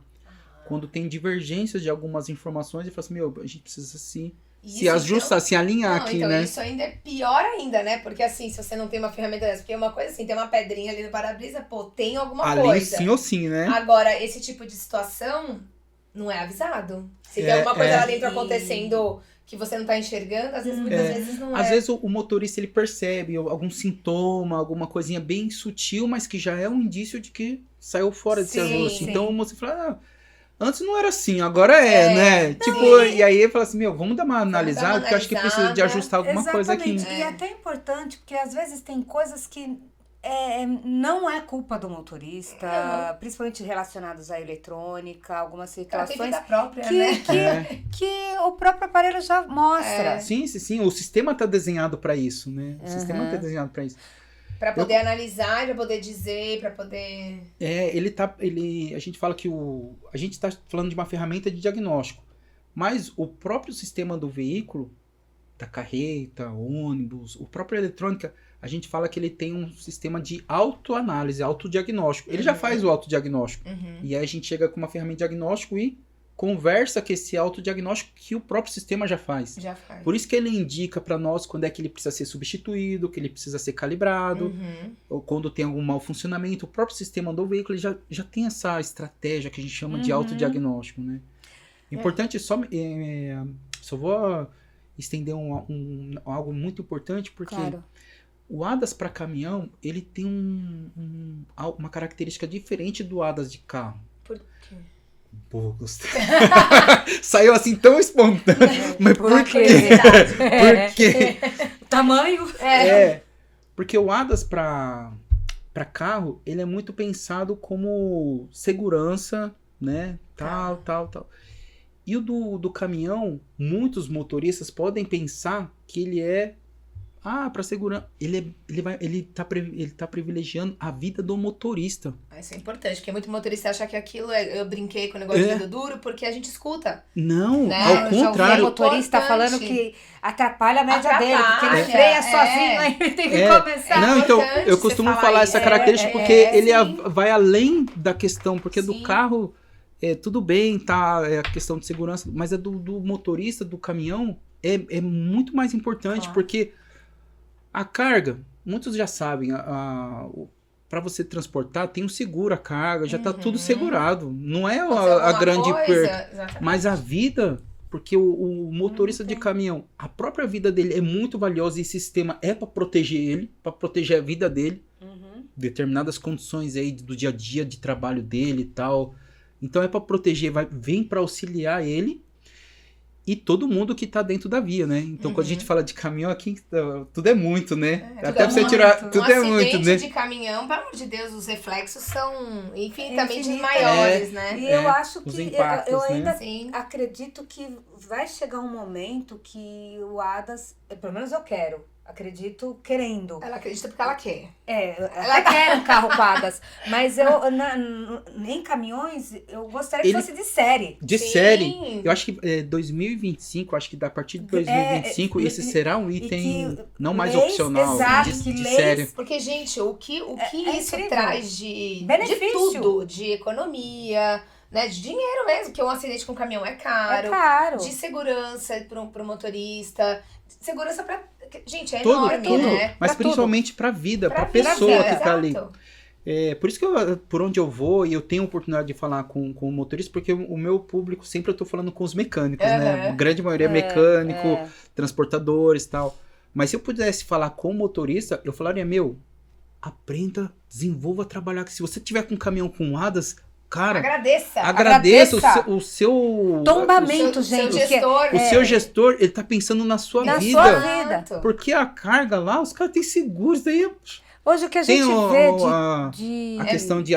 Quando tem divergências de algumas informações, ele fala assim, a gente precisa se ajustar, se alinhar aqui, então né? isso ainda é pior ainda, né? Porque assim, se você não tem uma ferramenta dessa, porque uma coisa assim, tem uma pedrinha ali no para-brisa, tem alguma Ali coisa. sim ou sim, né? Agora, esse tipo de situação não é avisado. Se tem alguma coisa lá dentro acontecendo que você não tá enxergando, às vezes, muitas vezes não é. Às vezes o motorista ele percebe algum sintoma, alguma coisinha bem sutil, mas que já é um indício de que saiu fora desse ajuste. sim. Então você fala, antes não era assim, agora né? E aí ele fala assim, vamos dar uma analisada, porque eu acho que precisa de ajustar alguma coisa aqui. Exatamente. E é até importante, porque às vezes tem coisas que não é culpa do motorista, principalmente relacionados à eletrônica, algumas Ela tem situações vida própria, né? que o próprio aparelho já mostra. Sim. O sistema está desenhado para isso, né? O sistema está desenhado para isso. Pra poder analisar, pra poder dizer, pra poder... A gente fala que a gente está falando de uma ferramenta de diagnóstico, mas o próprio sistema do veículo, da carreta, ônibus, o próprio eletrônica, a gente fala que ele tem um sistema de autoanálise, autodiagnóstico. Ele já faz o autodiagnóstico. E aí a gente chega com uma ferramenta de diagnóstico e conversa com esse autodiagnóstico que o próprio sistema já faz. Já faz. Por isso que ele indica para nós quando é que ele precisa ser substituído, que ele precisa ser calibrado, ou quando tem algum mau funcionamento. O próprio sistema do veículo ele já tem essa estratégia que a gente chama de autodiagnóstico, né? Importante, só vou estender algo muito importante, porque Claro. O ADAS para caminhão, ele tem uma característica diferente do ADAS de carro. Por quê? Pô, gostei. Saiu assim tão espontâneo. Mas por quê? Por quê? Tamanho? Porque o ADAS para carro, ele é muito pensado como segurança, né? Tal. E o do caminhão, muitos motoristas podem pensar que ele é para segurança. Ele tá privilegiando a vida do motorista. Isso é importante, porque muito motorista acha que aquilo eu brinquei com o negócio de dedo duro, porque a gente escuta. Não, né? ao Eu já ouvi contrário. motorista falando que atrapalha a média dele, porque ele freia sozinho, aí ele tem que começar. Não, então, importante eu costumo você falar falar essa isso. característica porque ele sim. vai além da questão, porque do Sim. carro, tudo bem, tá, é a questão de segurança, mas é do motorista, do caminhão, é muito mais importante, Claro. porque a carga, muitos já sabem, para você transportar, tem um seguro, a carga, já tá tudo segurado, não é a grande perca, Exatamente. mas a vida... Porque o motorista de caminhão, a própria vida dele é muito valiosa e esse sistema é para proteger ele, para proteger a vida dele, determinadas condições aí do dia a dia de trabalho dele e tal. Então é para proteger, vem para auxiliar ele e todo mundo que tá dentro da via, né? Então quando a gente fala de caminhão aqui, tudo é muito, né? Tudo Até é pra você muito. tirar, tudo é muito, acidente né? de caminhão, pelo amor de Deus, os reflexos são infinitamente Infinita. maiores, né? E eu acho os que impactos, eu né? ainda Sim. acredito que vai chegar um momento que o ADAS, pelo menos eu acredito querendo. Ela acredita porque ela quer. Ela quer um carro com ADAS, mas em caminhões eu gostaria que Ele- fosse de série. De Sim. série, eu acho que 2025, acho que a partir de 2025, esse será um e item que não mais leis, opcional, exato, de, que de leis- série. Porque, gente, o que É isso incrível. traz de Benefício. tudo, de economia, né? De dinheiro mesmo, porque um acidente com caminhão é caro. É caro. De segurança pro motorista, de segurança pra... Gente, é Tudo, enorme, tudo. né? Mas Pra principalmente pra vida, pra vida, pessoa que tá ali. exato. Por isso que por onde eu vou e eu tenho a oportunidade de falar com o motorista, porque o meu público sempre eu tô falando com os mecânicos, né? A grande maioria é mecânico, transportadores e tal. Mas se eu pudesse falar com o motorista, eu falaria, aprenda, desenvolva trabalhar. Se você tiver com um caminhão com ADAS, cara, Agradeça. agradeça Agradeça. o seu Tombamento, Seu gente. gestor. o seu gestor, ele tá pensando na sua Na vida. sua vida. Exato. Porque a carga lá, os caras têm seguros, daí Hoje o que a tem gente vê de a questão de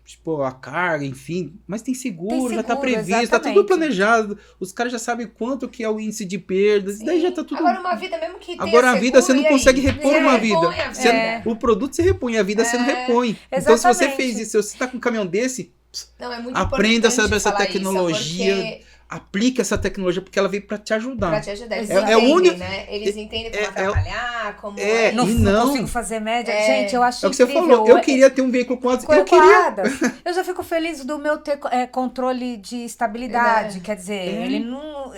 tipo, a carga, enfim, mas tem seguro, já tá seguro, previsto, tá tudo exatamente. planejado, os caras já sabem quanto que é o índice de perdas, daí já tá tudo... Agora, uma vida mesmo que tenha Agora a vida você seguro, não e aí? consegue repor Você uma repõe vida. a Você- vida. O produto você repõe, a vida você não repõe. Então se você Exatamente. fez isso, se você tá com um caminhão desse, Não, é muito aprenda importante sobre essa falar tecnologia, isso, porque aplique essa tecnologia porque ela veio pra te ajudar. pra te ajudar. Eles É o entendem, único- né? Eles entendem como é- atrapalhar, como... Não, e não não. consigo fazer média. É. Gente, eu acho É o que você incrível. falou, eu queria ter um veículo com ADAS, eu queria... Coadas. Eu já fico feliz do meu ter controle de estabilidade. É. Quer dizer, ele não.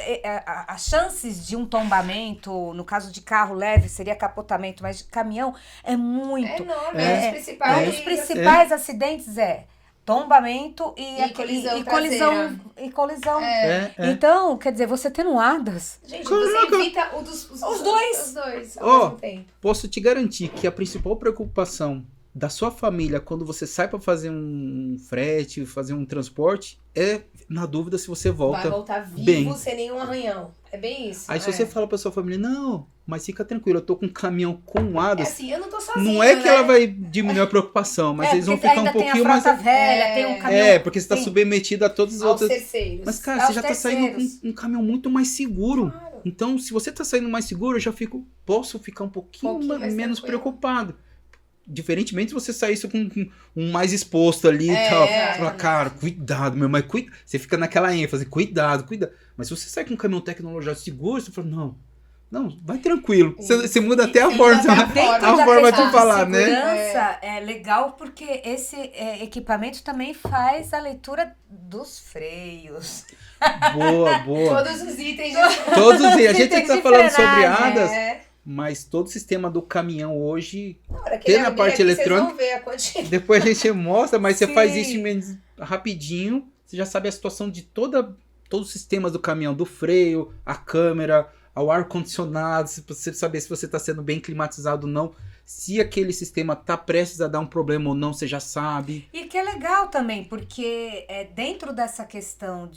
As chances de um tombamento, no caso de carro leve, seria capotamento, mas de caminhão é muito. É enorme, É. é os principais. Um dos principais acidentes é tombamento E colisão e colisão. traseira. E colisão. É. Então, quer dizer, você tendo um ADAS. Gente, Caraca. você evita os dois. Os dois, ao Ó, mesmo tempo. Posso te garantir que a principal preocupação da sua família quando você sai para fazer um frete, fazer um transporte, é na dúvida se você Vai volta. voltar vivo bem. sem nenhum arranhão. É bem isso. Aí se você fala para sua família, não, mas fica tranquilo, eu tô com um caminhão com É ADAS, assim, eu não tô sozinha, não é que né? ela vai diminuir a preocupação, mas eles vão porque ficar um ainda pouquinho tem a mais... frota velha, tem um caminhão. porque você tá Sim. submetido a todas as Aos outras... terceiros. Mas cara, Aos você já tá saindo terceiros. com um caminhão muito mais seguro. Claro. Então, se você tá saindo mais seguro, eu já posso ficar um pouquinho, Mais menos tranquilo. preocupado. Diferentemente se você saísse com um mais exposto ali e tal. Você fala, cara, cuidado, meu, mas você fica naquela ênfase, cuidado. Mas se você sai com um caminhão tecnológico seguro, você fala, não, vai tranquilo. Você muda até a Você forma, muda até a Dentro forma. da a forma questão de falar, né? segurança é legal porque esse equipamento também faz a leitura dos freios. Boa. Todos os itens. Todos os dias. A gente Itens tá de falando sobre frenagem, ADAS, mas todo o sistema do caminhão hoje, Na hora que Tem ele a abrir parte aqui, eletrônica. Vocês vão ver a quantidade. depois a gente mostra, mas você Sim. faz isso em menos rapidinho. Você já sabe a situação de todos os sistemas do caminhão, do freio, a câmera, ao ar-condicionado, se você saber se você está sendo bem climatizado ou não. Se aquele sistema está prestes a dar um problema ou não, você já sabe. E que é legal também, porque dentro dessa questão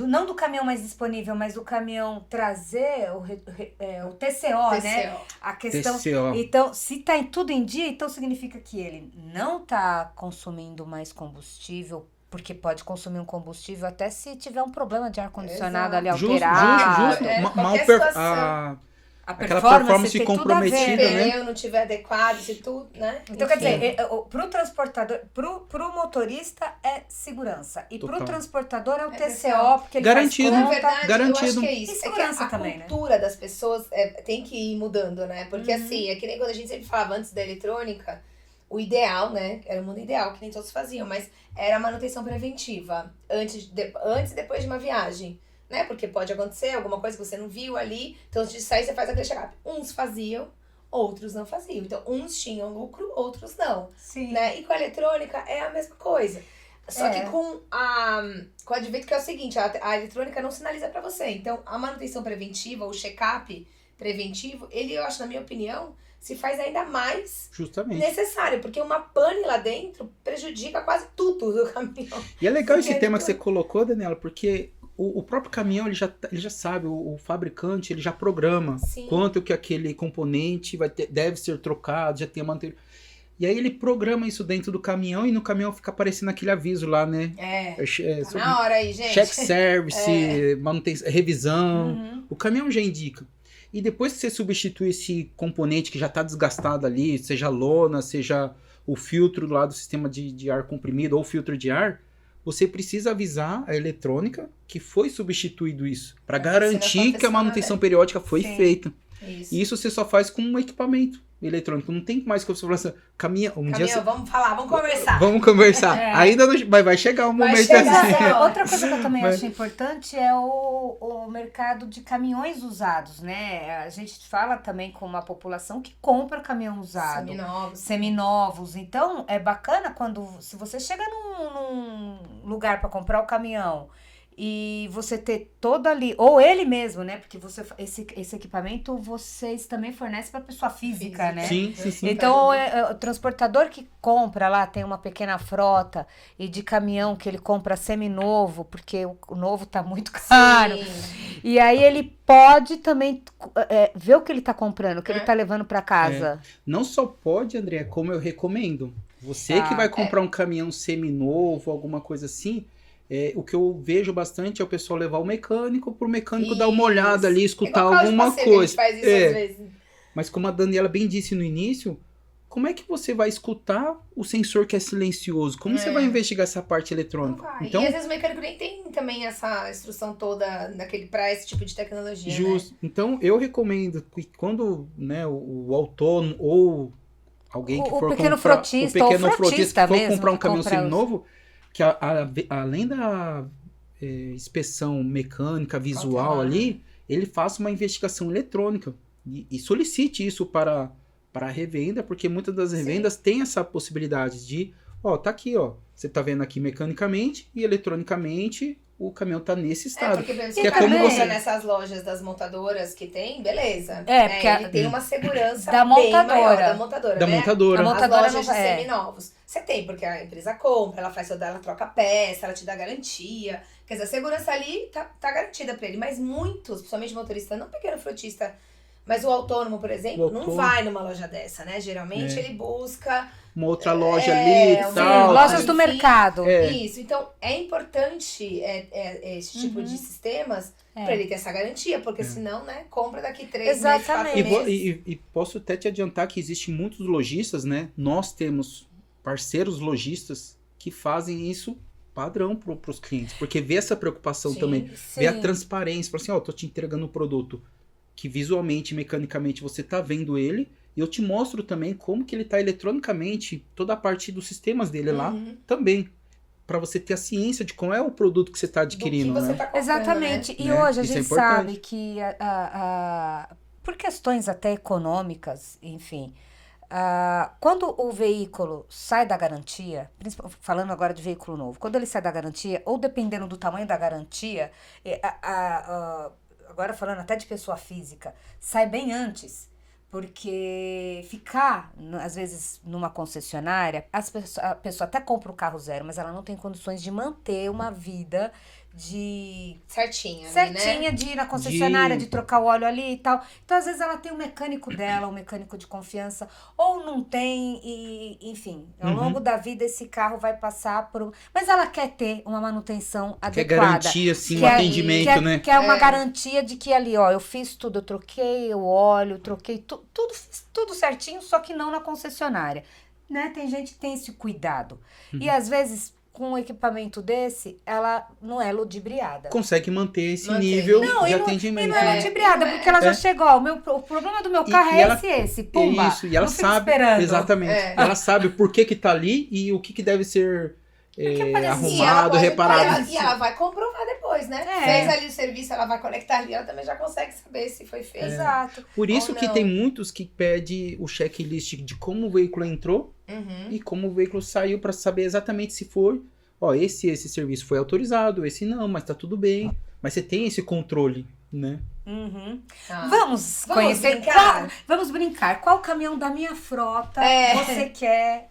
não do caminhão mais disponível, mas do caminhão trazer o TCO, né? A questão. TCO. Então, se tá tudo em dia, então significa que ele não tá consumindo mais combustível, porque pode consumir um combustível até se tiver um problema de ar-condicionado ali alterado. Justo. Qualquer situação. Aquela performance tem tudo a comprometida, ver, Se o né? pneu não tiver adequado, se tudo, né? Então, quer dizer, pro transportador, pro motorista é segurança. E Total. pro transportador é o TCO, TCO, porque ele Garantido. faz Na conta. verdade, Garantido. eu acho que é isso. E É que segurança a também, né? cultura das pessoas tem que ir mudando, né? Porque assim, é que nem quando a gente sempre falava antes da eletrônica, o ideal, né? Era o mundo ideal, que nem todos faziam, mas era a manutenção preventiva. Antes e depois de uma viagem. Né? Porque pode acontecer alguma coisa que você não viu ali. Então, antes de sair, você faz aquele check-up. Uns faziam, outros não faziam. Então, uns tinham lucro, outros não. Sim. Né? E com a eletrônica é a mesma coisa. Só que com o advento que é o seguinte, a eletrônica não sinaliza pra você. Então, a manutenção preventiva, o check-up preventivo, ele, eu acho, na minha opinião, se faz ainda mais Justamente. necessário. Porque uma pane lá dentro prejudica quase tudo do caminhão. E é legal esse Porque tema que você colocou, Daniela, porque o próprio caminhão, ele já sabe, o fabricante, ele já programa Sim. quanto que aquele componente deve ser trocado, já tem a manutenção. E aí ele programa isso dentro do caminhão e no caminhão fica aparecendo aquele aviso lá, né? Tá na hora aí, gente. Check service, manutenção, revisão. Uhum. O caminhão já indica. E depois que você substitui esse componente que já está desgastado ali, seja a lona, seja o filtro lá do sistema de ar comprimido ou filtro de ar, você precisa avisar a eletrônica que foi substituído isso, para garantir que a manutenção periódica foi feita. Isso. E isso você só faz com um equipamento eletrônico. Não tem mais que você falar assim, caminhão, Vamos falar, vamos conversar. Vamos conversar. Ainda não, mas vai chegar um momento assim. Outra coisa que eu também acho importante é o mercado de caminhões usados, né? A gente fala também com uma população que compra caminhão usado. Seminovos. Então, é bacana se você chega num lugar para comprar o caminhão e você ter todo ali, ou ele mesmo, né? Porque esse equipamento vocês também fornecem para pessoa física, né? Sim. Então, o transportador que compra lá, tem uma pequena frota e de caminhão que ele compra seminovo, porque o novo tá muito caro. Sim. E aí ele pode também ver o que ele tá comprando, o que ele tá levando para casa. Não só pode, André, como eu recomendo. Você que vai comprar um caminhão seminovo, alguma coisa assim, o que eu vejo bastante é o pessoal levar o mecânico pro mecânico dar uma olhada ali, escutar alguma coisa. A gente faz isso às vezes. Mas como a Daniela bem disse no início, como é que você vai escutar o sensor que é silencioso? Como você vai investigar essa parte eletrônica? Então, e às vezes o mecânico nem tem também essa instrução toda para esse tipo de tecnologia. Justo. Né? Então eu recomendo que quando o autônomo ou alguém que for pequeno comprar, frotista, o pequeno ou frotista que for mesmo, comprar um caminhão comprar seminovo, que além da inspeção mecânica, visual ali, ele faça uma investigação eletrônica e solicite isso para a revenda, porque muitas das revendas têm essa possibilidade de, tá aqui, você tá vendo aqui mecanicamente e eletronicamente o caminhão tá nesse estado. Porque que é como você nessas lojas das montadoras que tem, beleza. Porque ele tem uma segurança da montadora. Da montadora. A montadora as lojas de seminovos. Você tem, porque a empresa compra, ela troca peça, ela te dá garantia. Quer dizer, a segurança ali tá garantida pra ele. Mas muitos, principalmente motorista, não pequeno frotista, mas o autônomo, por exemplo, não vai numa loja dessa, né? Geralmente ele busca uma outra loja ali e tal. Lojas do mercado. Isso. Então, é importante esse tipo de sistemas pra ele ter essa garantia, porque senão, né, compra daqui 3 meses, 4 meses. E posso até te adiantar que existem muitos lojistas, né? Nós temos parceiros lojistas que fazem isso padrão para os clientes, porque vê essa preocupação também, vê a transparência, fala assim, tô te entregando um produto que visualmente, mecanicamente você tá vendo ele, e eu te mostro também como que ele tá eletronicamente, toda a parte dos sistemas dele lá também, para você ter a ciência de qual é o produto que você tá adquirindo, do que você né? tá comprando, Exatamente. Né? E hoje a Isso gente sabe que por questões até econômicas, enfim, Quando o veículo sai da garantia, falando agora de veículo novo, quando ele sai da garantia, ou dependendo do tamanho da garantia, agora falando até de pessoa física, sai bem antes. Porque ficar, às vezes, numa concessionária, a pessoa até compra o carro zero, mas ela não tem condições de manter uma vida certinha, certinha, de ir na concessionária, de trocar o óleo ali e tal. Então, às vezes, ela tem um mecânico dela, um mecânico de confiança, ou não tem, e enfim, ao longo da vida esse carro vai passar por... Mas ela quer ter uma manutenção adequada. Quer garantir, assim, o atendimento, né? Que é uma garantia de que ali, ó, eu fiz tudo, eu troquei o óleo, troquei tudo certinho, só que não na concessionária, né? Tem gente que tem esse cuidado. E, às vezes... com um equipamento desse, ela não é ludibriada. Consegue manter esse nível de atendimento. E não é ludibriada, porque ela já chegou, ó, o problema do meu carro é esse, pumba. Isso, e ela sabe, esperando. exatamente, ela sabe por que tá ali e o que deve ser arrumado, reparado. E ela vai comprovar depois, né? Fez ali o serviço, ela vai conectar ali, ela também já consegue saber se foi feito. Exato. Por isso que tem muitos que pedem o checklist de como o veículo entrou e como o veículo saiu para saber exatamente se foi, ó, esse serviço foi autorizado, esse não, mas tá tudo bem. Mas você tem esse controle, né? Vamos conhecer. Vamos brincar. Qual caminhão da minha frota você quer?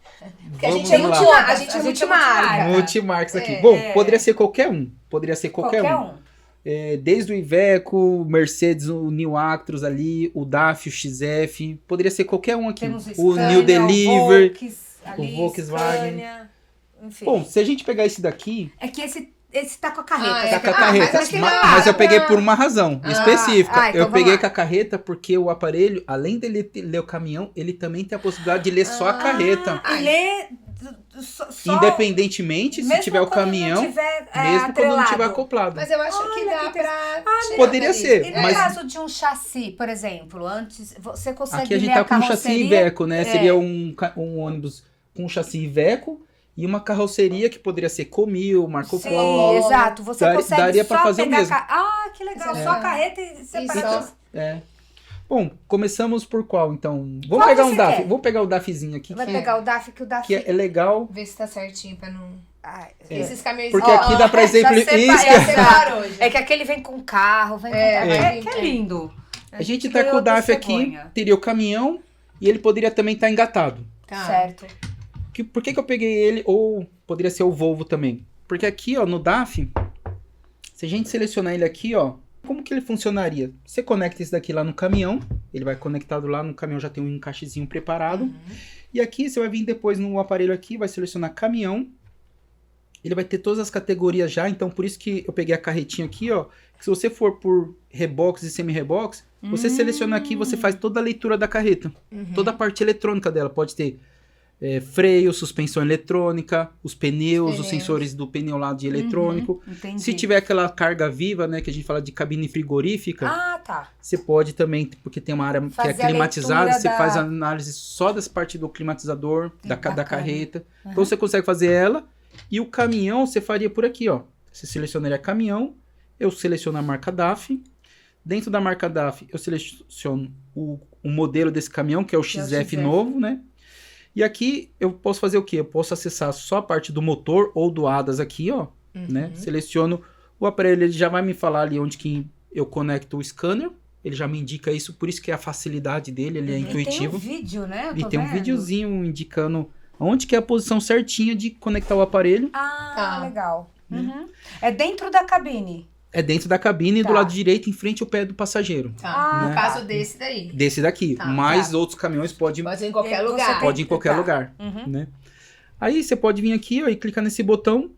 Porque a gente é multimarca. Multimarcas aqui. Bom, poderia ser qualquer um. Poderia ser qualquer um. Desde o Iveco, Mercedes, o New Actros ali, o DAF, o XF. Poderia ser qualquer um aqui. Temos o New Deliver, o Volkswagen. Scania, enfim. Bom, se a gente pegar esse daqui... É que esse tá com a carreta. Tá com a carreta. Mas eu peguei por uma razão específica. Então eu peguei com a carreta porque o aparelho, além dele ler o caminhão, ele também tem a possibilidade de ler só a carreta. Ler só... Independentemente se tiver o caminhão, mesmo quando não tiver acoplado. Mas eu acho que dá pra... Poderia ser. E no caso de um chassi, por exemplo, antes você consegue aqui a gente ler tá com um chassi Iveco, né? Seria um ônibus com um chassi Iveco. E uma carroceria que poderia ser Comil, Marco Polo. Sim, exato. Você consegue daria só pra fazer pegar o mesmo. que legal. Só a carreta e separar. Bom, começamos por qual, então? Vamos pegar um DAF. Vou pegar o DAFzinho aqui. Vai pegar o DAF, que o DAF... Que é legal. Ver se tá certinho pra não... Esses caminhões... Porque aqui dá pra exemplificar. É que aquele vem com carro, que é lindo. A gente tá com o DAF aqui, teria o caminhão e ele poderia também estar engatado. Certo. Por que eu peguei ele? Ou poderia ser o Volvo também. Porque aqui, ó, no DAF, se a gente selecionar ele aqui, ó, como que ele funcionaria? Você conecta esse daqui lá no caminhão, ele vai conectado lá no caminhão, já tem um encaixezinho preparado. E aqui você vai vir depois no aparelho aqui, vai selecionar caminhão. Ele vai ter todas as categorias já, então por isso que eu peguei a carretinha aqui, ó. Que se você for por rebox e semi-rebox, você seleciona aqui, você faz toda a leitura da carreta. Toda a parte eletrônica dela, pode ter... freio, suspensão eletrônica, os pneus, os sensores do pneu lá de eletrônico. Se tiver aquela carga viva, né, que a gente fala de cabine frigorífica, você pode também, porque tem uma área que é climatizada, você faz a análise só das partes do climatizador, da carreta. Então você consegue fazer ela, e o caminhão você faria por aqui, ó. Você selecionaria caminhão, eu seleciono a marca DAF. Dentro da marca DAF, eu seleciono o modelo desse caminhão, que é o XF novo, né? E aqui eu posso fazer o quê? Eu posso acessar só a parte do motor ou do ADAS aqui, ó, né? Seleciono o aparelho, ele já vai me falar ali onde que eu conecto o scanner. Ele já me indica isso, por isso que é a facilidade dele, ele é intuitivo. E tem um vídeo, né? E tem um videozinho indicando onde que é a posição certinha de conectar o aparelho. Legal. É dentro da cabine. É dentro da cabine, do lado direito, em frente ao pé do passageiro. No caso desse daí. Desse daqui. Mas outros caminhões podem... Pode ir em qualquer lugar. Pode ir em qualquer lugar, né? Aí você pode vir aqui, ó, e clicar nesse botão,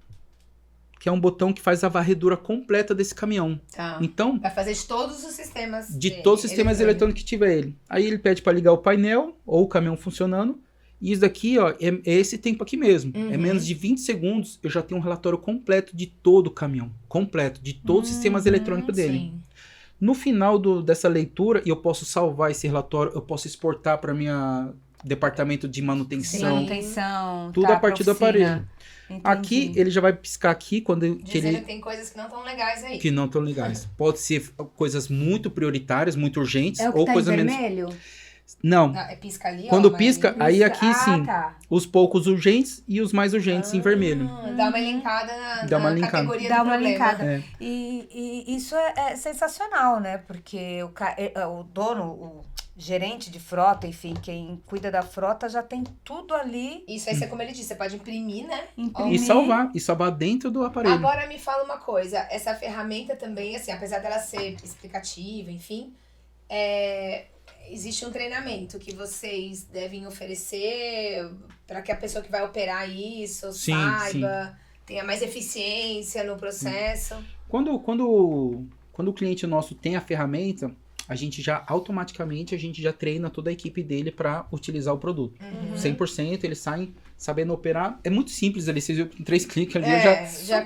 que é um botão que faz a varredura completa desse caminhão. Então... Vai fazer de todos os sistemas. De todos os sistemas eletrônicos que tiver ele. Aí ele pede para ligar o painel, ou o caminhão funcionando. E isso daqui, ó, é esse tempo aqui mesmo. É menos de 20 segundos, eu já tenho um relatório completo de todo o caminhão. Completo, de todos os sistemas eletrônicos dele. Sim. No final dessa leitura, eu posso salvar esse relatório, eu posso exportar para minha departamento de manutenção. Tudo a partir do aparelho. Entendi. Aqui, ele já vai piscar aqui quando... Dizendo que tem coisas que não estão legais aí. Que não estão legais. Pode ser coisas muito prioritárias, muito urgentes. É o que ou tá coisa em menos... vermelho? Não, Não, é pisca ali, quando ó, pisca, aí aqui sim, tá. os poucos urgentes e os mais urgentes em vermelho. Dá uma linkada Dá uma na linkada. categoria Dá do uma problema. linkada. É. E isso é sensacional, né? Porque o dono, o gerente de frota, enfim, quem cuida da frota já tem tudo ali. Isso aí, como ele disse, você pode imprimir, né? E salvar dentro do aparelho. Agora me fala uma coisa, essa ferramenta também, assim, apesar dela ser explicativa, enfim, existe um treinamento que vocês devem oferecer para que a pessoa que vai operar isso Sim, saiba, tenha mais eficiência no processo. Quando o cliente nosso tem a ferramenta, a gente já automaticamente treina toda a equipe dele para utilizar o produto. 100%, eles saem sabendo operar. É muito simples ali, vocês viram com 3 cliques ali,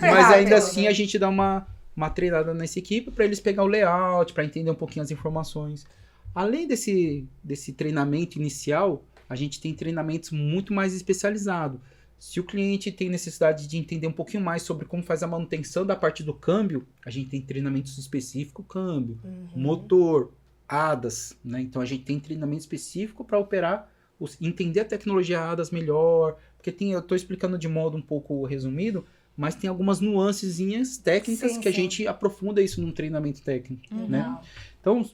mas ainda assim a gente dá uma treinada nessa equipe para eles pegar o layout, para entender um pouquinho as informações. Além desse treinamento inicial, a gente tem treinamentos muito mais especializados. Se o cliente tem necessidade de entender um pouquinho mais sobre como faz a manutenção da parte do câmbio, a gente tem treinamentos específicos, câmbio, motor, ADAS, né? Então a gente tem treinamento específico para operar, entender a tecnologia ADAS melhor, porque eu estou explicando de modo um pouco resumido, mas tem algumas nuancezinhas técnicas que a gente aprofunda isso num treinamento técnico, né? Então,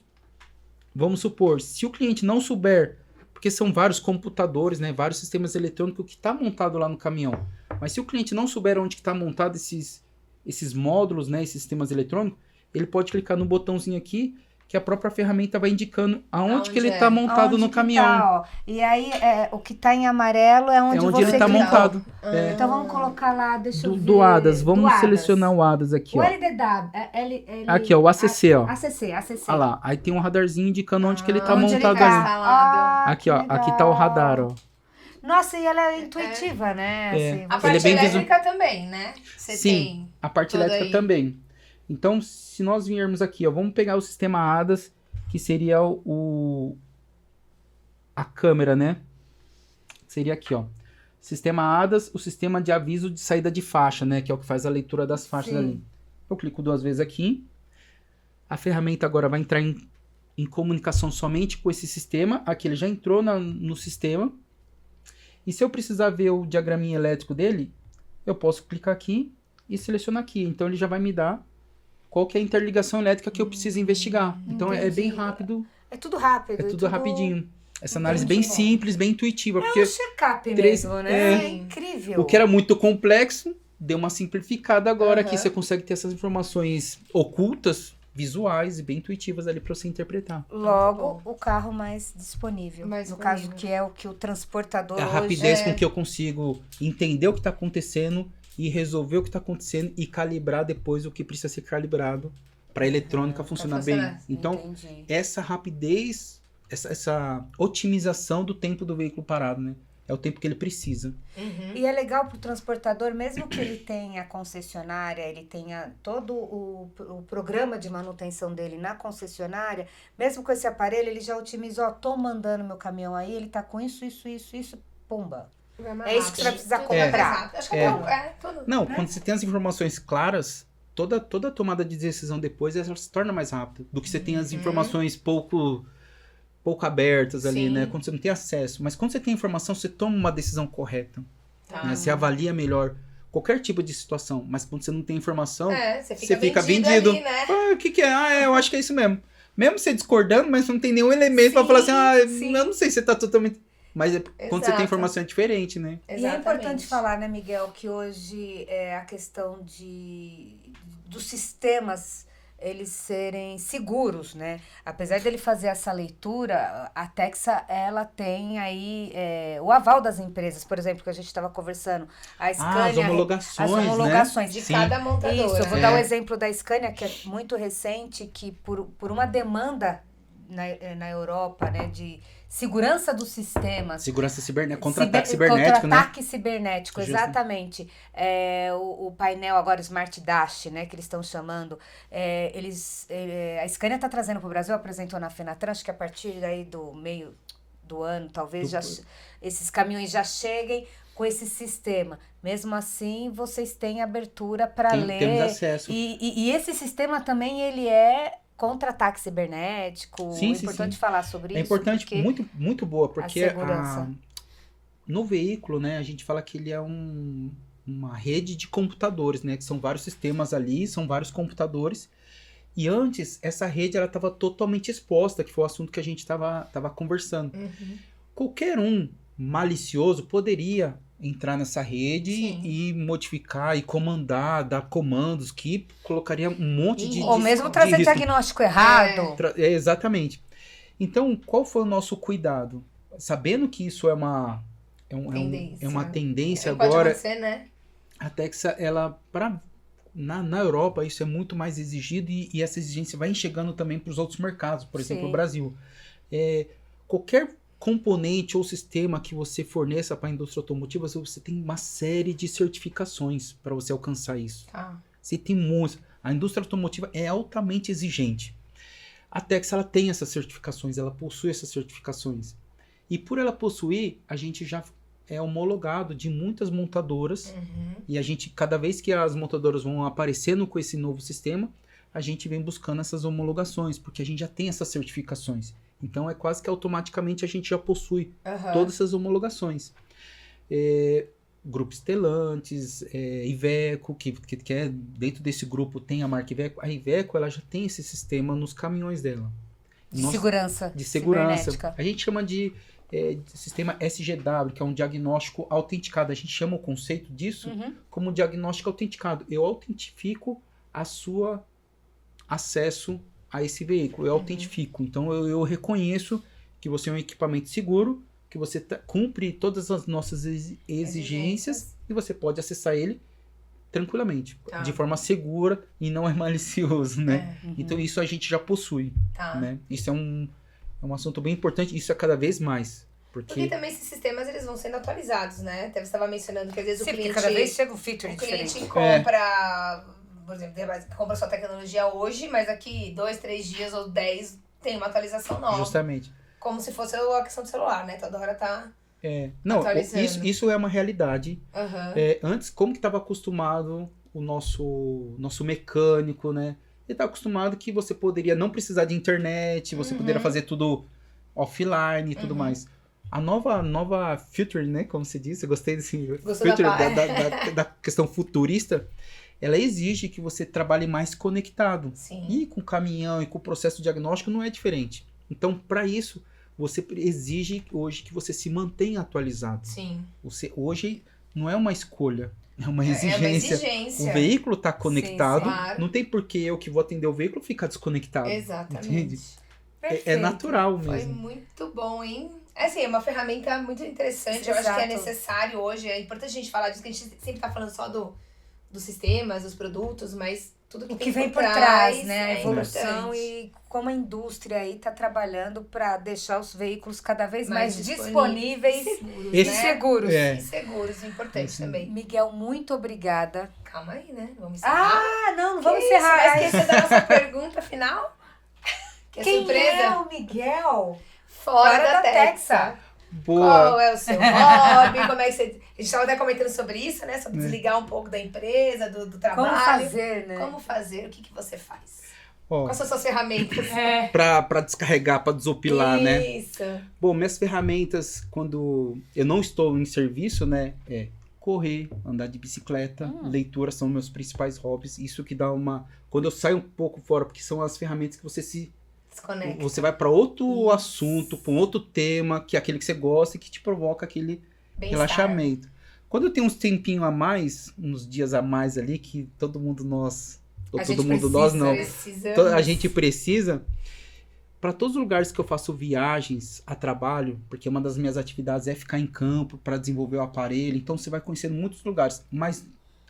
vamos supor, se o cliente não souber, porque são vários computadores, né, vários sistemas eletrônicos que está montado lá no caminhão, mas se o cliente não souber onde está montado esses módulos, né, esses sistemas eletrônicos, ele pode clicar no botãozinho aqui, que a própria ferramenta vai indicando aonde que ele está montado no caminhão. Tá, ó. E aí, o que está em amarelo é onde você ele está montado. Então vamos colocar lá, deixa eu ver. Do ADAS, vamos selecionar o ADAS aqui, o ó. LDW, aqui, ó, o ACC, ó. ACC. Olha lá, aí tem um radarzinho indicando onde que ele está onde montado ele tá ali. instalado. Aqui, ó, aqui tá o radar, ó. Nossa, e ela é intuitiva, né? Assim, A Ele parte é bem elétrica também, né? Você Sim, tem a parte toda elétrica aí. também. Então, se nós viermos aqui, ó, vamos pegar o sistema ADAS, que seria a câmera, né? Seria aqui, ó. Sistema ADAS, o sistema de aviso de saída de faixa, né? Que é o que faz a leitura das faixas ali. Eu clico 2 vezes aqui. A ferramenta agora vai entrar em comunicação somente com esse sistema. Aqui ele já entrou no sistema. E se eu precisar ver o diagraminha elétrico dele, eu posso clicar aqui e selecionar aqui. Então ele já vai me dar qual que é a interligação elétrica que eu preciso investigar. Então é bem rápido. É tudo rápido. É tudo rapidinho. Essa análise bem simples, bem intuitiva. Porque um check-up mesmo, né? É incrível. o que era muito complexo, deu uma simplificada agora, que você consegue ter essas informações ocultas, visuais e bem intuitivas ali para você interpretar. Logo, o carro mais disponível. Mais no disponível. caso, que é o que o transportador É a hoje... rapidez com que eu consigo entender o que está acontecendo e resolver o que está acontecendo e calibrar depois o que precisa ser calibrado para a eletrônica funcionar bem. Então, Entendi. essa rapidez, essa otimização do tempo do veículo parado, né? É o tempo que ele precisa. E é legal pro transportador, mesmo que ele tenha concessionária, ele tenha todo o programa de manutenção dele na concessionária, mesmo com esse aparelho, ele já otimiza, tô mandando meu caminhão aí, ele tá com isso, pumba. É isso que você vai precisar comprar. Acho que tudo. Não, quando você tem as informações claras, toda tomada de decisão depois ela se torna mais rápida do que você tem as informações pouco abertas ali, né? Quando você não tem acesso. Mas quando você tem informação, você toma uma decisão correta. Né? Você avalia melhor qualquer tipo de situação. Mas quando você não tem informação, você fica vendido. Ali, né? O que é? Eu acho que é isso mesmo. Mesmo você discordando, mas não tem nenhum elemento pra falar assim, eu não sei se você tá totalmente... Mas quando você tem informação é diferente, né? Exatamente. E é importante falar, né, Miguel, que hoje a questão dos sistemas eles serem seguros, né? Apesar dele fazer essa leitura, a Texa, ela tem aí o aval das empresas, por exemplo, que a gente estava conversando, a Scania... As homologações, né? De cada montadora. Isso, eu vou dar o exemplo da Scania, que é muito recente, que por uma demanda na Europa, né, de segurança dos sistemas. Segurança cibernética, contra-ataque cibernético, contra-ataque cibernético, exatamente. O painel agora, Smart Dash, né, que eles estão chamando, a Scania está trazendo para o Brasil, apresentou na Fenatran, acho que a partir daí do meio do ano, talvez, esses caminhões já cheguem com esse sistema. Mesmo assim, vocês têm abertura para ler. Temos acesso. E esse sistema também, ele é contra-ataque cibernético. Sim, É sim, importante sim. falar sobre isso. É importante, porque muito, muito boa, porque segurança. no veículo, né, a gente fala que ele é uma rede de computadores, né, que são vários sistemas ali, são vários computadores. E antes, essa rede ela estava totalmente exposta, que foi o assunto que a gente estava conversando. Qualquer um malicioso poderia entrar nessa rede Sim. e modificar e comandar, dar comandos que colocaria um monte de Ou mesmo de trazer risco. diagnóstico errado. Exatamente. Então, qual foi o nosso cuidado? Sabendo que isso é uma tendência Pode agora, acontecer, né? a Texa, ela, na Europa, isso é muito mais exigido e essa exigência vai chegando também para os outros mercados, por exemplo, Sim. o Brasil. Qualquer componente ou sistema que você forneça para a indústria automotiva, você tem uma série de certificações para você alcançar isso. Tá. Você tem muitos. A indústria automotiva é altamente exigente. A Texa, ela tem essas certificações, ela possui essas certificações. E por ela possuir, a gente já é homologado de muitas montadoras. E a gente, cada vez que as montadoras vão aparecendo com esse novo sistema, a gente vem buscando essas homologações, porque a gente já tem essas certificações. Então, é quase que automaticamente a gente já possui todas essas homologações. Grupo Stellantis, Iveco, que é, dentro desse grupo tem a marca Iveco. A Iveco, ela já tem esse sistema nos caminhões dela. De segurança. De segurança. cibernética. A gente chama de sistema SGW, que é um diagnóstico autenticado. A gente chama o conceito disso como diagnóstico autenticado. Eu autentifico a sua acesso a esse veículo. Eu autentifico. Então, eu reconheço que você é um equipamento seguro, que você cumpre todas as nossas exigências e você pode acessar ele tranquilamente, de forma segura e não é malicioso, né? Então, isso a gente já possui, né? Isso é um assunto bem importante, isso é cada vez mais. Porque também esses sistemas, eles vão sendo atualizados, né? Até você estava mencionando que às vezes Sim, o cliente... porque cada vez chega um feature o diferente. cliente compra, por exemplo, compra sua tecnologia hoje, mas daqui 2, 3 dias ou 10 tem uma atualização nova. Justamente. Como se fosse a questão do celular, né? Toda hora tá não, atualizando. isso é uma realidade. Antes, como que estava acostumado o nosso mecânico, né? Ele estava acostumado que você poderia não precisar de internet, você poderia fazer tudo offline e tudo mais. A nova feature, né? Como se diz, eu gostei desse feature da questão futurista. Ela exige que você trabalhe mais conectado. Sim. E com o caminhão e com o processo diagnóstico não é diferente. Então, para isso, você exige hoje que você se mantenha atualizado. Sim. Hoje não é uma escolha, é uma exigência. É uma exigência. O veículo está conectado, Sim, claro. não tem por que eu que vou atender o veículo ficar desconectado. Exatamente. Entende? Perfeito. É natural mesmo. Foi muito bom, hein? Assim, é uma ferramenta muito interessante. Eu acho que é necessário hoje. É importante a gente falar disso, que a gente sempre tá falando só dos sistemas, dos produtos, mas tudo que O tem que vem por trás, né? A evolução e como a indústria aí tá trabalhando para deixar os veículos cada vez mais disponíveis e seguros. E seguros, importante também. Miguel, muito obrigada. Calma aí, né? Vamos encerrar. Não vamos encerrar. Vai esquecer da nossa pergunta final? Que Quem surpresa. é o Miguel? Fora da Texa. Boa. Qual é o seu hobby? Como é que você... A gente estava até comentando sobre isso, né? Sobre desligar um pouco da empresa, do trabalho. Como fazer, né? Como fazer? O que você faz? Ó, Quais são suas ferramentas? Pra descarregar, pra desopilar, né? Isso. Bom, minhas ferramentas, quando eu não estou em serviço, né? Correr, andar de bicicleta, leitura são meus principais hobbies. Isso que dá uma... Quando eu saio um pouco fora, porque são as ferramentas que você Desconecta. Você vai para outro assunto, para um outro tema, que é aquele que você gosta e que te provoca aquele relaxamento. Quando eu tenho uns tempinho a mais, uns dias a mais ali, que todo mundo nós não, a gente precisa, para todos os lugares que eu faço viagens a trabalho, porque uma das minhas atividades é ficar em campo para desenvolver o aparelho, então você vai conhecendo muitos lugares, mas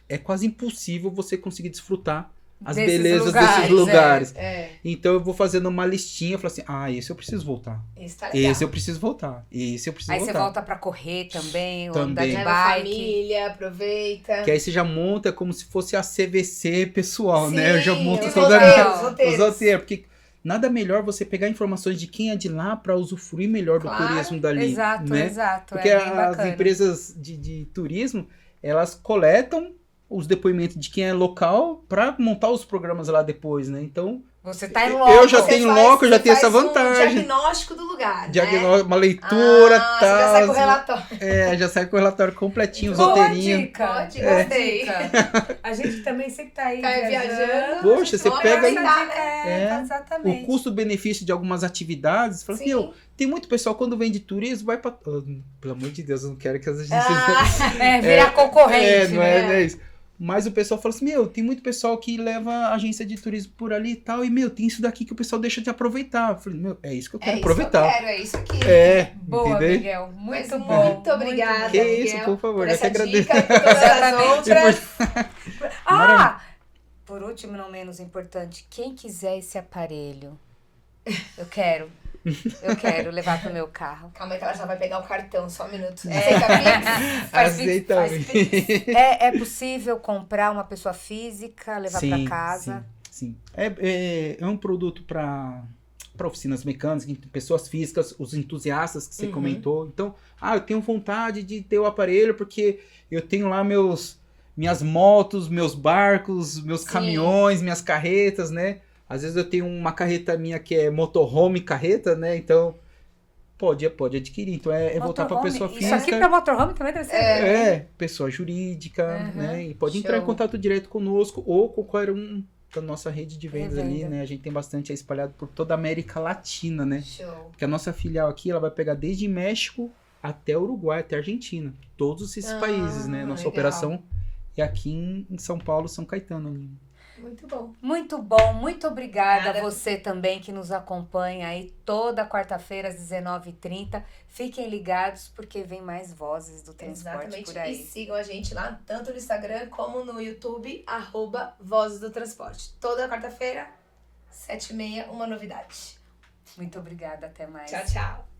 é quase impossível você conseguir desfrutar as belezas desses lugares. Então eu vou fazendo uma listinha, falo assim, esse eu preciso voltar. Esse eu preciso voltar. Esse eu preciso voltar. Aí você volta pra correr também, ou andar de Leva bike. a família, aproveita. Que aí você já monta como se fosse a CVC pessoal, Sim, né? Eu já monto os toda roteiros. os roteiros, porque nada melhor você pegar informações de quem é de lá para usufruir melhor do turismo dali. Exato, né? exato. Porque é bem as bacana. empresas de turismo, elas coletam os depoimentos de quem é local para montar os programas lá depois, né? Então, Você tá em loco. Eu já tenho loco, eu já tenho essa Você faz vantagem. um diagnóstico do lugar, Uma leitura, né? tal. Você já sai com o relatório. Já sai com o relatório completinho, os Boa roteirinhos. dica. Boa dica, Boa gostei. dica. A gente também sempre tá aí Viajando. Poxa, você Vamos pega aproveitar, né? Exatamente. o custo-benefício de algumas atividades. Fala assim, Sim. tem muito pessoal quando vem de turismo, vai pra... pelo amor de Deus, eu não quero que as agências... Virar concorrente, não né? não é isso. Mas o pessoal fala assim, tem muito pessoal que leva agência de turismo por ali e tal, e, tem isso daqui que o pessoal deixa de aproveitar. Eu falei, é isso que eu quero aproveitar. É isso aqui. Boa, entendeu? Miguel. Mas Muito bom. Muito obrigada, Que Miguel, isso, por favor, por eu essa que agradeço. dica e por todas as outras. Por último, não menos importante, quem quiser esse aparelho, eu quero levar pro meu carro. Calma aí que ela já vai pegar o cartão, só um minuto. Aceita Pix? Aceita. É possível comprar uma pessoa física, levar pra casa? Sim. É um produto para oficinas mecânicas, pessoas físicas, os entusiastas que você comentou. Então, eu tenho vontade de ter o aparelho porque eu tenho lá minhas motos, meus barcos, meus caminhões, minhas carretas, né? Às vezes eu tenho uma carreta minha que é motorhome carreta, né? Então, pode adquirir. Então, voltar para pessoa física. Isso aqui para motorhome também deve ser. Pessoa jurídica, né? E pode entrar em contato direto conosco ou com qualquer um da nossa rede de vendas ali, né? A gente tem bastante espalhado por toda a América Latina, né? Show. Porque a nossa filial aqui, ela vai pegar desde México até Uruguai, até Argentina. Todos esses países, né? Nossa legal. operação é aqui em São Paulo, São Caetano ali. Muito bom. Muito bom, muito obrigada a você também que nos acompanha aí toda quarta-feira às 19h30. Fiquem ligados porque vem mais Vozes do Transporte por aí. E sigam a gente lá, tanto no Instagram como no YouTube, @Vozes do Transporte. Toda quarta-feira, 7h30, uma novidade. Muito obrigada, até mais. Tchau, tchau.